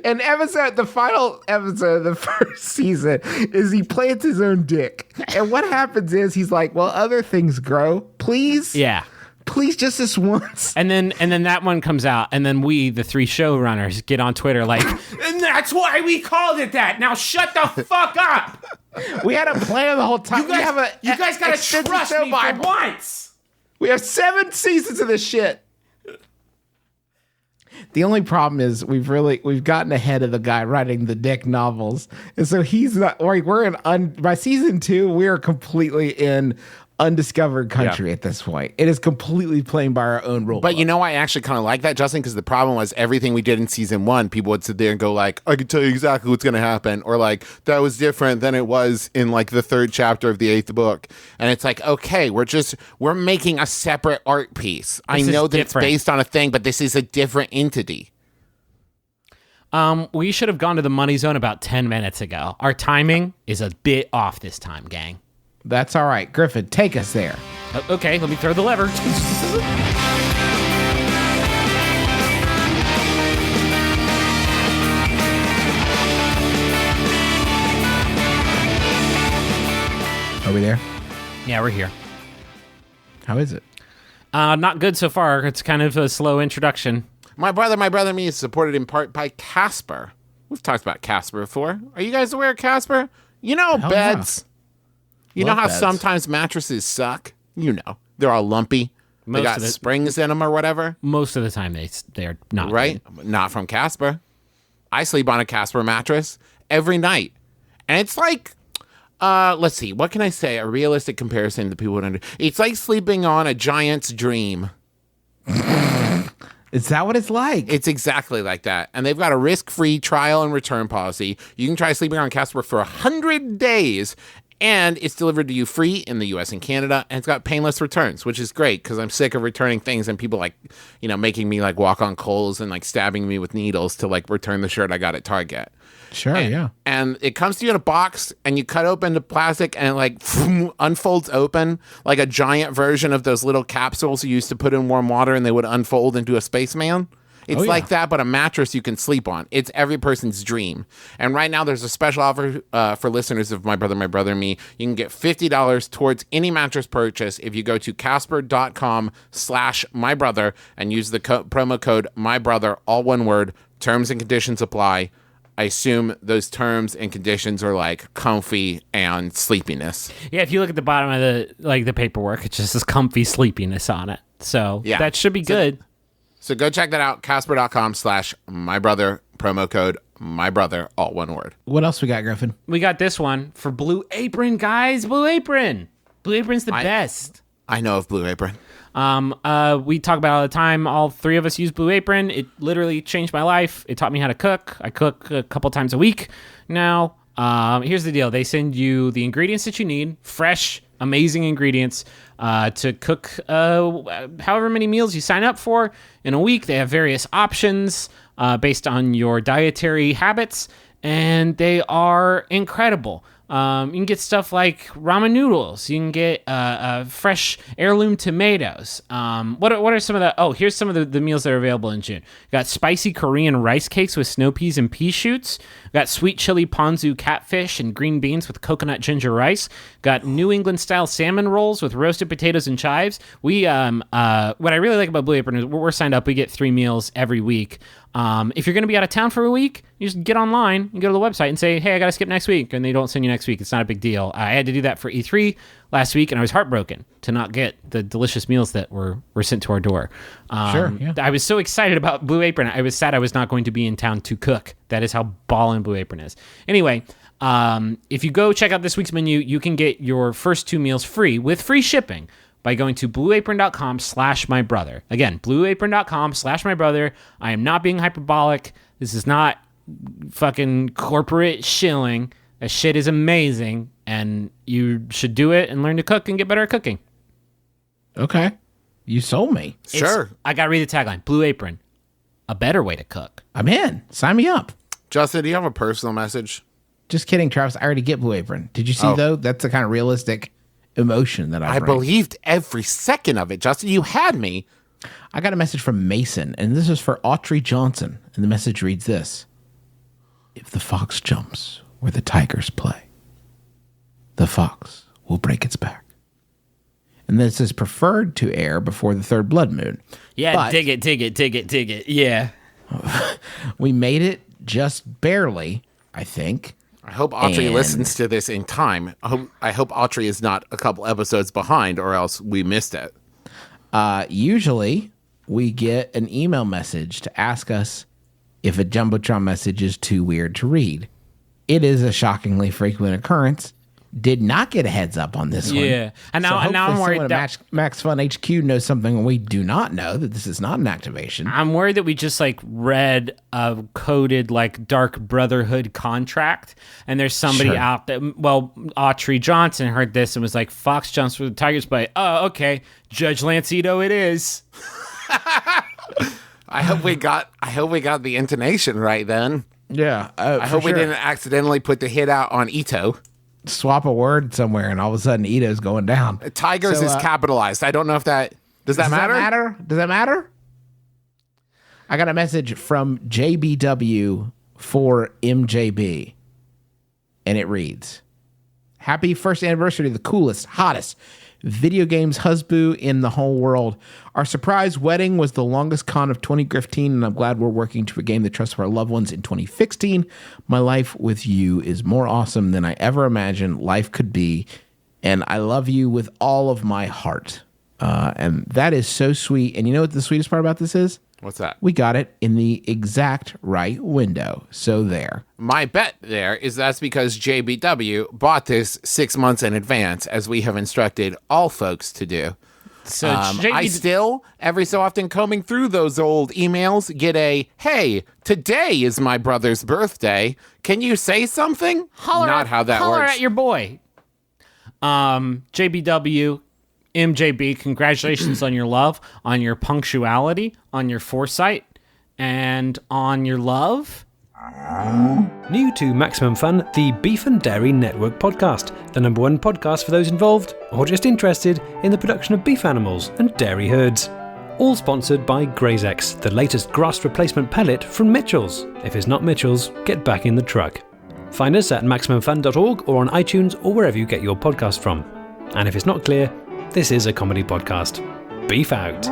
And the final episode of the first season is he plants his own dick. And what happens is he's like, well, other things grow. Please? Yeah. Please, just this once. And then that one comes out, and then we, the 3 showrunners, get on Twitter like, and that's why we called it that. Now shut the fuck up. We had a plan the whole time. You guys gotta extensive trust show me Bible. for once. We have 7 seasons of this shit. The only problem is we've gotten ahead of the guy writing the Dick novels, and so he's not. Like by season 2, we are completely in undiscovered country at this point. It is completely playing by our own rule. But you know, I actually kind of like that, Justin, because the problem was everything we did in season 1, people would sit there and go like, I can tell you exactly what's going to happen. Or like, that was different than it was in like the 3rd chapter of the 8th book. And it's like, okay, we're making a separate art piece. I know that it's based on a thing, but this is a different entity. We should have gone to the money zone about 10 minutes ago. Our timing is a bit off this time, gang. That's all right. Griffin, take us there. Okay, let me throw the lever. Are we there? Yeah, we're here. How is it? Not good so far. It's kind of a slow introduction. My Brother, Me is supported in part by Casper. We've talked about Casper before. Are you guys aware of Casper? You know, Hell beds. yeah. You Love know how beds. sometimes mattresses suck? You know, they're all lumpy. They got springs in them or whatever. Most of the time, they're not Right? good. Not from Casper. I sleep on a Casper mattress every night. And it's like, let's see, what can I say? A realistic comparison that people would understand. It's like sleeping on a giant's dream. Is that what it's like? It's exactly like that. And they've got a risk-free trial and return policy. You can try sleeping on Casper for 100 days, and it's delivered to you free in the US and Canada, and it's got painless returns, which is great because I'm sick of returning things and people like, you know, making me like walk on coals and like stabbing me with needles to like return the shirt I got at Target. Sure, yeah. And it comes to you in a box, and you cut open the plastic, and it like unfolds open like a giant version of those little capsules you used to put in warm water, and they would unfold into a spaceman. It's like that, but a mattress you can sleep on. It's every person's dream. And right now, there's a special offer for listeners of My Brother, Me. You can get $50 towards any mattress purchase if you go to casper.com/mybrother and use the promo code MYBROTHER, all one word. Terms and conditions apply. I assume those terms and conditions are like comfy and sleepiness. Yeah, if you look at the bottom of the paperwork, it just says comfy sleepiness on it. So that should be good. So go check that out. Casper.com/mybrother, promo code MYBROTHER, all one word. What else we got, Griffin? We got this one for Blue Apron, guys. Blue Apron. Blue Apron's the best. I know of Blue Apron. We talk about it all the time. All 3 of us use Blue Apron. It literally changed my life. It taught me how to cook. I cook a couple times a week now. Here's the deal. They send you the ingredients that you need, fresh, amazing ingredients, to cook however many meals you sign up for in a week. They have various options based on your dietary habits, and they are incredible. You can get stuff like ramen noodles. You can get fresh heirloom tomatoes. What are some of the... Oh, here's some of the meals that are available in June. Got spicy Korean rice cakes with snow peas and pea shoots. Got sweet chili ponzu catfish and green beans with coconut ginger rice. Got New England style salmon rolls with roasted potatoes and chives. What I really like about Blue Apron is we're signed up. We get 3 meals every week. If you're going to be out of town for a week, you just get online and go to the website and say, hey, I got to skip next week. And they don't send you next week. It's not a big deal. I had to do that for E3 last week, and I was heartbroken to not get the delicious meals that were sent to our door. Sure, yeah. I was so excited about Blue Apron. I was sad I was not going to be in town to cook. That is how ballin' Blue Apron is. Anyway, if you go check out this week's menu, you can get your first 2 meals free with free shipping by going to blueapron.com/mybrother. Again, blueapron.com/mybrother. I am not being hyperbolic. This is not fucking corporate shilling. That shit is amazing, and you should do it and learn to cook and get better at cooking. Okay. You sold me. Sure. I got to read the tagline. Blue Apron, a better way to cook. I'm in. Sign me up. Justin, do you have a personal message? Just kidding, Travis. I already get Blue Apron. Did you see, though? That's the kind of realistic emotion that I bring. Believed every second of it, Justin. You had me. I got a message from Mason, and this is for Autry Johnson. And the message reads this: if the fox jumps where the tigers play, the fox will break its back. And this is preferred to air before the 3rd blood moon. Yeah, But dig it. Yeah. we made it just barely, I think. I hope Autry And- listens to this in time. I hope Autry is not a couple episodes behind, or else we missed it. Usually, we get an email message to ask us if a Jumbotron message is too weird to read. It is a shockingly frequent occurrence. Did not get a heads up on this one. Yeah. And now I'm worried that that Max Fun HQ knows something we do not know, that this is not an activation. I'm worried that we just like read a coded like dark brotherhood contract, and there's somebody Sure. out there. Well, Autry Johnson heard this and was like, "Fox jumps for the Tigers," but oh, okay, Judge Lancito, it is. I hope we got the intonation right then. Yeah. I hope we didn't accidentally put the hit out on Ito. swap a word somewhere and all of a sudden Ito's going down. Tigers So, is capitalized. I don't know if that does that matter? Does that matter? I got a message from JBW for MJB, and it reads, "Happy first anniversary to the coolest, hottest video games husband in the whole world. Our surprise wedding was the longest con of 2015, and I'm glad we're working to regain the trust of our loved ones in 2016. My life with you is more awesome than I ever imagined life could be, and I love you with all of my heart." And that is so sweet. And you know what the sweetest part about this is? What's that? We got it in the exact right window. So there. My bet there is that's because JBW bought this 6 months in advance, as we have instructed all folks to do. So I still, every so often, combing through those old emails, get a, "Hey, today is my brother's birthday. Can you say something?" Not how that holler works. at your boy. JBW, MJB, congratulations on your love, on your punctuality, on your foresight, and on your love. New to Maximum Fun, the Beef and Dairy Network podcast, the #1 podcast for those involved or just interested in the production of beef animals and dairy herds. All sponsored by GrazeX, the latest grass replacement pellet from Mitchell's. If it's not Mitchell's, get back in the truck. Find us at MaximumFun.org or on iTunes or wherever you get your podcast from. And if it's not clear, this is a comedy podcast. Beef out.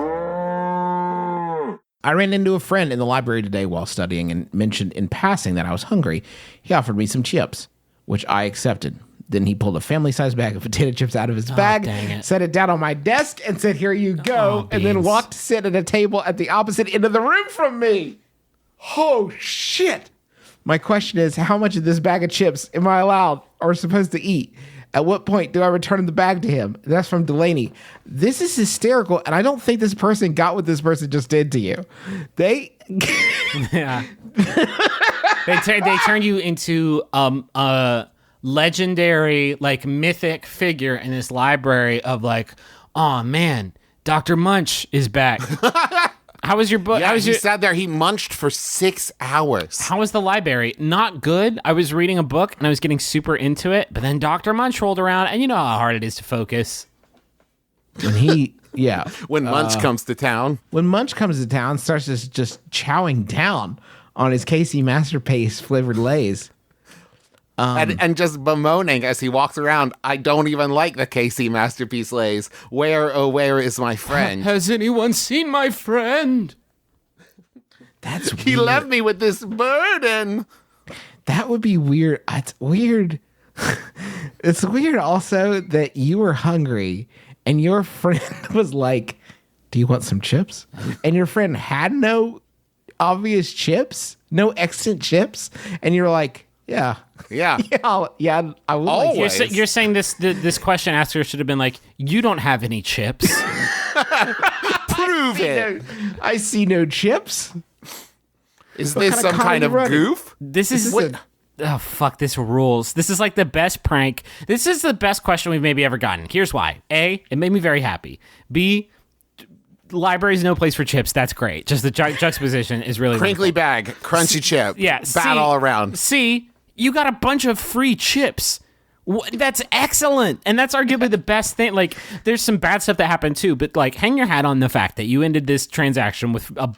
I ran into a friend in the library today while studying and mentioned in passing that I was hungry. He offered me some chips, which I accepted. Then he pulled a family-sized bag of potato chips out of his bag, dang it. set it down on my desk, and said, "Here you go," and then beans. walked to sit at a table at the opposite end of the room from me. Oh, shit. My question is, how much of this bag of chips am I allowed or supposed to eat? At what point do I return the bag to him? That's from Delaney. This is hysterical, and I don't think this person got what this person just did to you. They... Yeah. they turned you into a legendary, like, mythic figure in this library of like, oh man, Dr. Munch is back. How was your book? Yeah, how was he your sat there, he munched for 6 hours. How was the library? Not good. I was reading a book and I was getting super into it, but then Dr. Munch rolled around, and you know how hard it is to focus. When he... Yeah. When Munch comes to town. When Munch comes to town, starts just chowing down on his Casey Masterpiece flavored Lays. And just bemoaning as he walks around, "I don't even like the KC Masterpiece Lays. Where, oh, where is my friend? Has anyone seen my friend? That's He weird. left me with this burden." That would be weird. It's weird. It's weird also that you were hungry and your friend was like, "Do you want some chips?" And your friend had no obvious chips, no extant chips. And you're like, "Yeah." Yeah. Yeah, I would. Always. Like You're saying this question asker should have been like, "You don't have any chips." Prove it. I see no chips. Is this kind of some kind comedy of running? goof? This is What? oh fuck, this rules. This is like the best prank. This is the best question we've maybe ever gotten. Here's why. A, it made me very happy. B, library's no place for chips. That's great. Just the juxtaposition is really Crinkly wonderful. bag, crunchy chip. Yeah, Bad C, all around. C, you got a bunch of free chips. That's excellent, and that's arguably the best thing. Like, there's some bad stuff that happened too, but like, hang your hat on the fact that you ended this transaction with a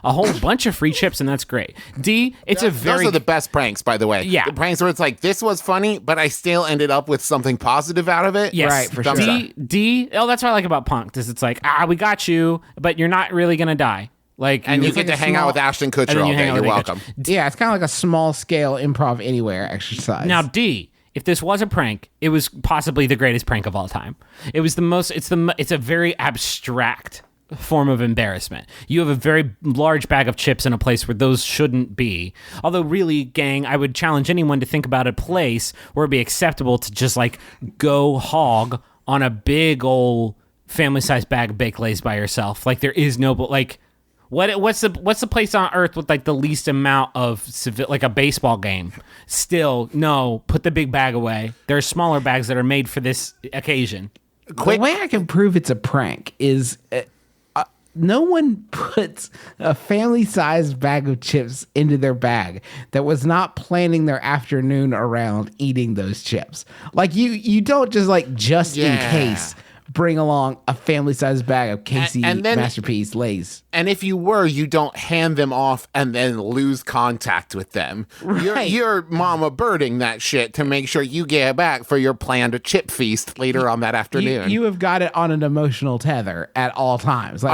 whole bunch of free chips, and that's great. D, it's a very Those are the best pranks, by the way. Yeah. The pranks where it's like, this was funny, but I still ended up with something positive out of it. yes, Right, for Thumbs sure. up. D. Oh, that's what I like about Punk'd is it's like, we got you, but you're not really gonna die. Like, And you It's get like to a hang out small- with Ashton and Kutcher then all you hang day. out You're with welcome. Yeah, it's kind of like a small scale improv anywhere exercise. Now, D, if this was a prank, it was possibly the greatest prank of all time. It was the most. It's a very abstract form of embarrassment. You have a very large bag of chips in a place where those shouldn't be. Although really, gang, I would challenge anyone to think about a place where it'd be acceptable to just like go hog on a big old family-sized bag of baked Lays by yourself. Like there is no like what's the place on earth with like the least amount of like a baseball game? Still, no, put the big bag away. There are smaller bags that are made for this occasion. The way I can prove it's a prank is no one puts a family-sized bag of chips into their bag that was not planning their afternoon around eating those chips. Like you don't just like in case bring along a family-sized bag of Casey and then, Masterpiece Lays. And if you were, you don't hand them off and then lose contact with them. Right. You're mama birding that shit to make sure you get back for your planned chip feast later on that afternoon. You have got it on an emotional tether at all times. Like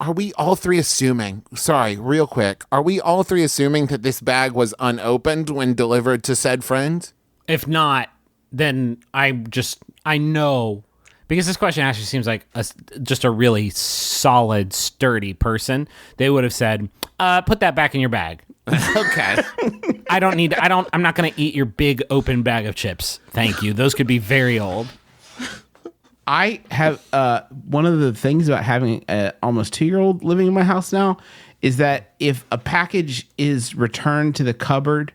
Are we all three assuming, sorry, real quick, are we all three assuming that this bag was unopened when delivered to said friend? If not, then I know, because this question actually seems like just a really solid, sturdy person. They would have said, put that back in your bag. Okay. I'm not going to eat your big open bag of chips. Thank you. Those could be very old. I have one of the things about having an almost 2-year-old living in my house now is that if a package is returned to the cupboard,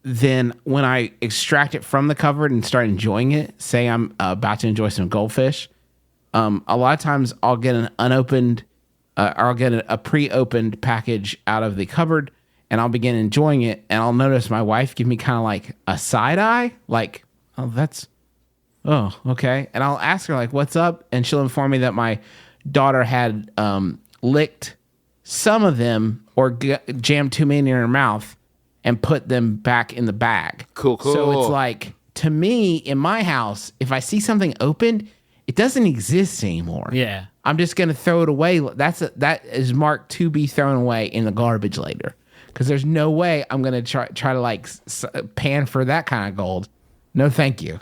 then when I extract it from the cupboard and start enjoying it, say I'm about to enjoy some goldfish, a lot of times I'll get an unopened, or I'll get a pre-opened package out of the cupboard and I'll begin enjoying it. And I'll notice my wife give me kind of like a side eye, like, oh, okay. And I'll ask her like, what's up? And she'll inform me that my daughter had licked some of them or jammed too many in her mouth and put them back in the bag. Cool. So it's like, to me, in my house, if I see something opened, it doesn't exist anymore. Yeah. I'm just going to throw it away. That is marked to be thrown away in the garbage later. Because there's no way I'm going to try to like pan for that kind of gold. No, thank you.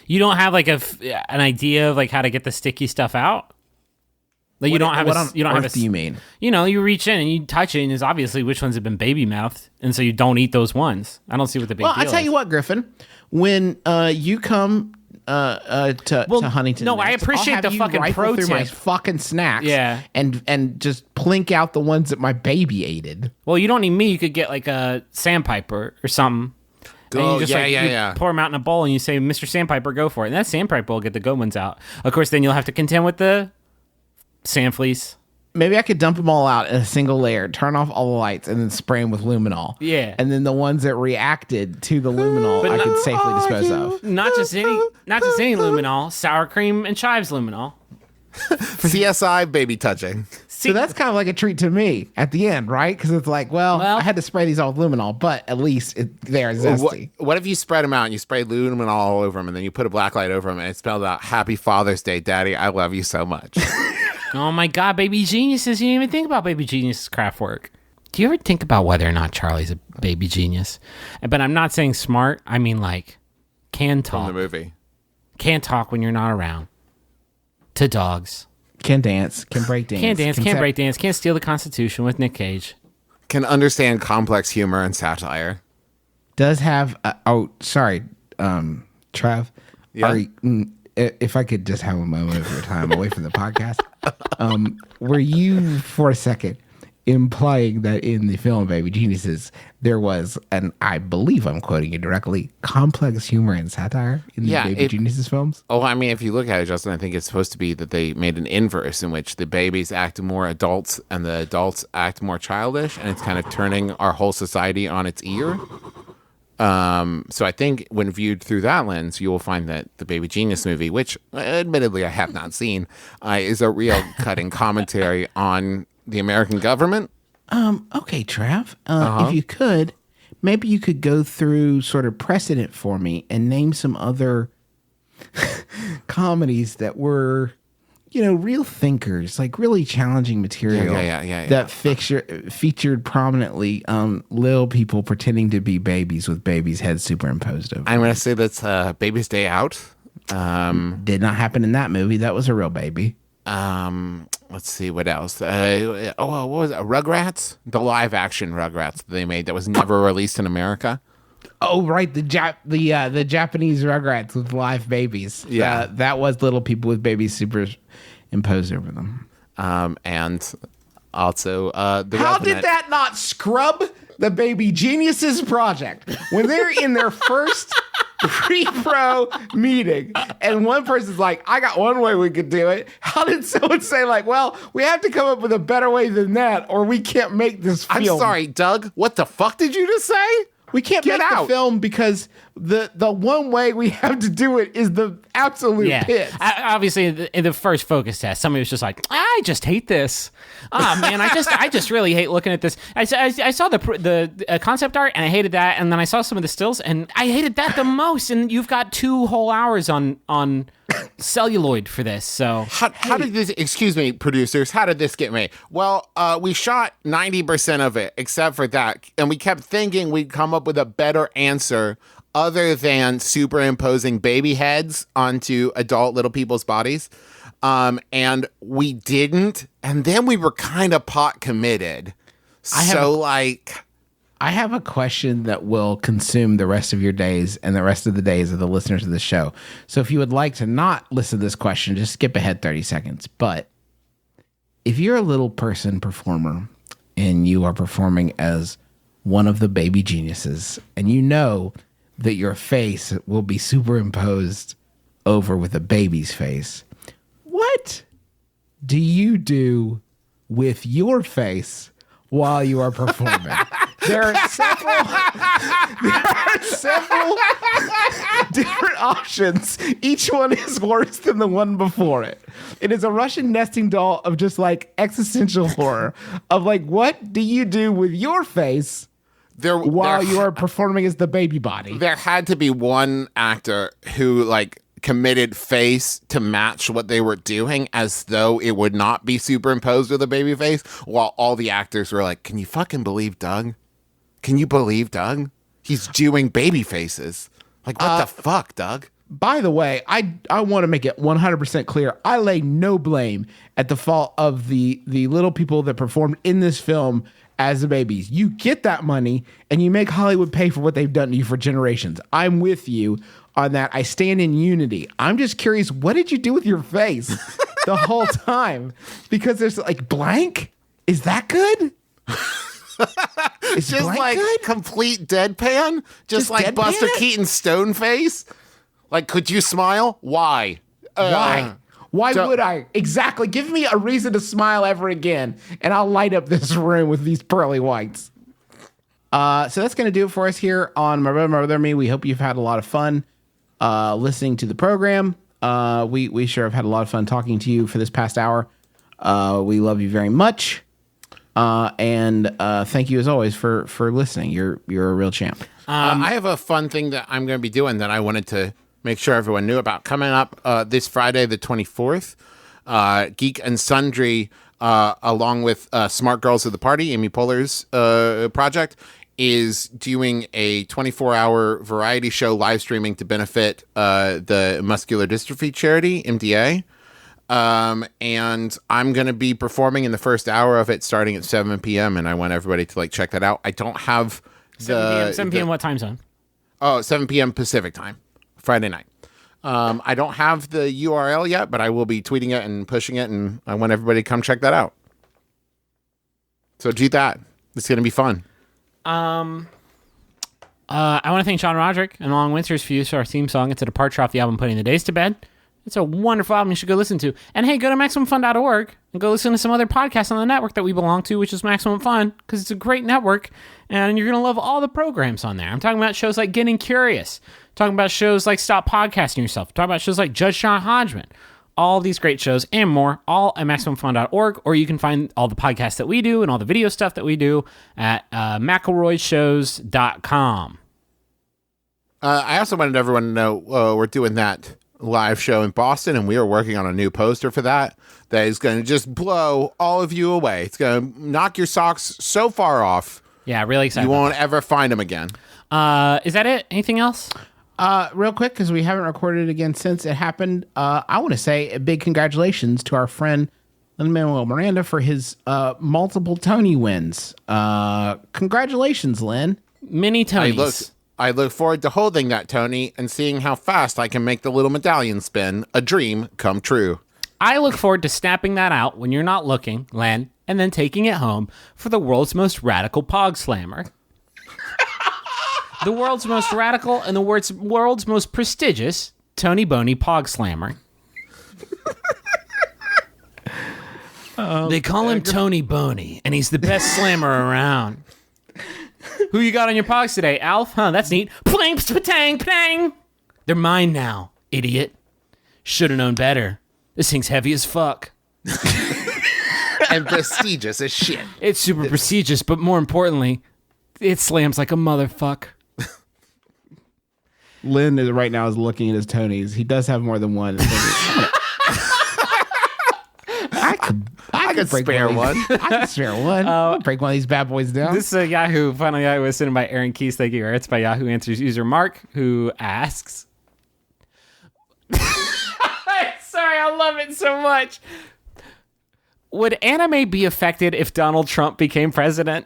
You don't have like an idea of like how to get the sticky stuff out? Like you don't have what do you mean? You know, you reach in and you touch it, and it's obviously which ones have been baby mouthed, and so you don't eat those ones. I don't see what the big deal is. Well, I tell you what, Griffin, when you come to Huntington, no, I next, appreciate I'll have the you fucking rifle pro through my tip. fucking snacks, Yeah. and just plink out the ones that my baby ate. Well, you don't need me. You could get like a sandpiper or something. And Oh, you just yeah. pour them out in a bowl, and you say, "Mr. Sandpiper, go for it." And that sandpiper will get the good ones out. Of course, then you'll have to contend with the sand fleece. Maybe I could dump them all out in a single layer, turn off all the lights, and then spray them with luminol. Yeah. And then the ones that reacted to the luminol, I could safely dispose of. Not just any luminol, sour cream and chives luminol. CSI baby touching. So that's kind of like a treat to me at the end, right? Because it's like, well, I had to spray these all with luminol, but at least they are zesty. What if you spread them out and you spray luminol all over them and then you put a black light over them and it spells out Happy Father's Day, Daddy. I love you so much. Oh my God, Baby Geniuses. You didn't even think about Baby Genius's craft work. Do you ever think about whether or not Charlie's a baby genius? But I'm not saying smart. I mean like can talk. From the movie. Can talk when you're not around. To dogs. Can dance, can break dance. Can't dance, can't break dance, can't steal the Constitution with Nick Cage. Can understand complex humor and satire. Does have, Trav. Yeah. If I could just have a moment of your time away from the podcast, were you for a second implying that in the film Baby Geniuses there was, and I believe I'm quoting you directly, complex humor and satire in the Baby Geniuses films? Oh, I mean, if you look at it, Justin, I think it's supposed to be that they made an inverse in which the babies act more adults and the adults act more childish, and it's kind of turning our whole society on its ear. So I think when viewed through that lens, you will find that the Baby Genius movie, which admittedly I have not seen, is a real cutting commentary on the American government. Okay, Trav. If you could, maybe you could go through sort of precedent for me and name some other comedies that were, real thinkers, like really challenging material. Yeah. That featured prominently little people pretending to be babies with babies' heads superimposed over. I'm going to say that's Baby's Day Out. Did not happen in that movie. That was a real baby. Let's see what else. What was it? Rugrats, the live action Rugrats that they made that was never released in America. Oh, right, the Japanese Rugrats with live babies. Yeah. That was little people with babies superimposed over them. And also the How Revenant. did that not scrub the Baby Geniuses project when they're in their first pre-pro meeting and one person's like, I got one way we could do it? How did someone say like, well, we have to come up with a better way than that or we can't make this film? I'm sorry, Doug. What the fuck did you just say? We can't Get make out. the film because the one way we have to do it is the absolute Yeah. pit. Obviously, in the first focus test, somebody was just like, I just hate this. Oh, man, I just really hate looking at this. I saw the concept art, and I hated that. And then I saw some of the stills, and I hated that the most. And you've got 2 whole hours on celluloid for this. So How did this, excuse me, producers, how did this get made? Well, we shot 90% of it, except for that. And we kept thinking we'd come up with a better answer other than superimposing baby heads onto adult little people's bodies. And we didn't. And then we were kind of pot committed. I have a question that will consume the rest of your days and the rest of the days of the listeners of the show. So if you would like to not listen to this question, just skip ahead 30 seconds. But if you're a little person performer and you are performing as one of the baby geniuses and you know that your face will be superimposed over with a baby's face, what do you do with your face while you are performing? There are several different options. Each one is worse than the one before it. It is a Russian nesting doll of just like existential horror of like, what do you do with your face while you are performing as the baby body? There had to be one actor who like committed face to match what they were doing as though it would not be superimposed with a baby face, while all the actors were like, can you fucking believe Doug? Can you believe Doug? He's doing baby faces. Like, what the fuck, Doug? By the way, I want to make it 100% clear. I lay no blame at the fault of the little people that performed in this film as the babies. You get that money and you make Hollywood pay for what they've done to you for generations. I'm with you on that. I stand in unity. I'm just curious, what did you do with your face the whole time? Because there's like blank. Is that good? Is Just blank like good? complete deadpan? Just like deadpan Buster it? Keaton's stone face? Like, could you smile? Why? Why? Why don't- would I? Exactly. Give me a reason to smile ever again, and I'll light up this room with these pearly whites. So that's going to do it for us here on My Brother, Me. We hope you've had a lot of fun listening to the program. We sure have had a lot of fun talking to you for this past hour. We love you very much. And thank you as always for listening. You're a real champ. I have a fun thing that I'm going to be doing that I wanted to make sure everyone knew about. Coming up this Friday, the 24th, Geek and Sundry, along with Smart Girls of the Party, Amy Poehler's project, is doing a 24-hour variety show live streaming to benefit the Muscular Dystrophy charity, MDA. And I'm going to be performing in the first hour of it starting at 7 p.m. And I want everybody to like check that out. I don't have 7 p.m. What time zone? 7 p.m. Pacific time, Friday night. I don't have the URL yet, but I will be tweeting it and pushing it, and I want everybody to come check that out. So do that. It's going to be fun. I want to thank Sean Roderick and Long Winters for use of our theme song. It's a departure off the album Putting the Days to Bed. It's a wonderful album you should go listen to. And hey, go to MaximumFun.org and go listen to some other podcasts on the network that we belong to, which is Maximum Fun, because it's a great network, and you're going to love all the programs on there. I'm talking about shows like Getting Curious, talking about shows like Stop Podcasting Yourself, talking about shows like Judge Sean Hodgman, all these great shows and more, all at MaximumFun.org, or you can find all the podcasts that we do and all the video stuff that we do at McElroyshows.com. I also wanted everyone to know we're doing that live show in Boston, and we are working on a new poster for that is going to just blow all of you away. It's going to knock your socks so far off Yeah, really excited. you won't ever find them again. Is that it? Anything else? Real quick, because we haven't recorded it again since it happened, I want to say a big congratulations to our friend Lin-Manuel Miranda for his multiple Tony wins. Congratulations, Lynn. Mini Tonys. I look forward to holding that Tony and seeing how fast I can make the little medallion spin. A dream come true. I look forward to snapping that out when you're not looking, Len, and then taking it home for the world's most radical pog slammer. The world's most radical and the world's most prestigious Tony Boney pog slammer. They call him Tony Boney, and he's the best slammer around. Who you got on your pogs today, Alf? Huh, that's neat. Plang, patang, pang. They're mine now, idiot. Should've known better. This thing's heavy as fuck. And prestigious as shit. It's super prestigious, but more importantly, it slams like a motherfucker. Lynn is right now looking at his Tonys. He does have more than one. I could spare one. I could spare one. I'll break one of these bad boys down. This is a Yahoo. Final Yahoo was sent by Aaron Keys. Thank you. It's by Yahoo Answers user Mark, who asks. Sorry, I love it so much. Would anime be affected if Donald Trump became president?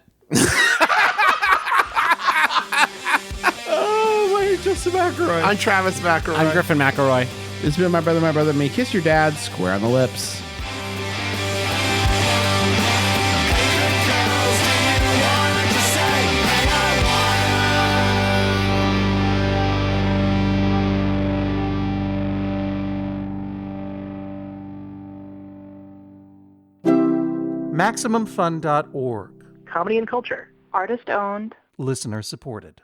Oh, my Justin McElroy. I'm Travis McElroy. I'm Griffin McElroy. This has been my brother, me. Kiss your dad, square on the lips. MaximumFun.org. Comedy and culture. Artist owned. Listener supported.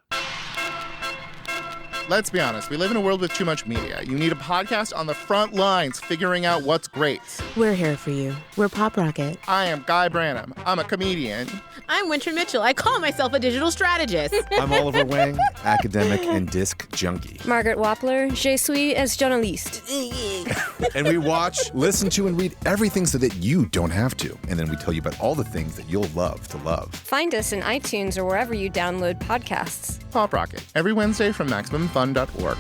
Let's be honest, we live in a world with too much media. You need a podcast on the front lines figuring out what's great. We're here for you. We're Pop Rocket. I am Guy Branum. I'm a comedian. I'm Winter Mitchell. I call myself a digital strategist. I'm Oliver Wang, academic and disc junkie. Margaret Wappler, je suis es journaliste. And we watch, listen to, and read everything so that you don't have to. And then we tell you about all the things that you'll love to love. Find us in iTunes or wherever you download podcasts. Pop Rocket, every Wednesday from MaximumFun.org.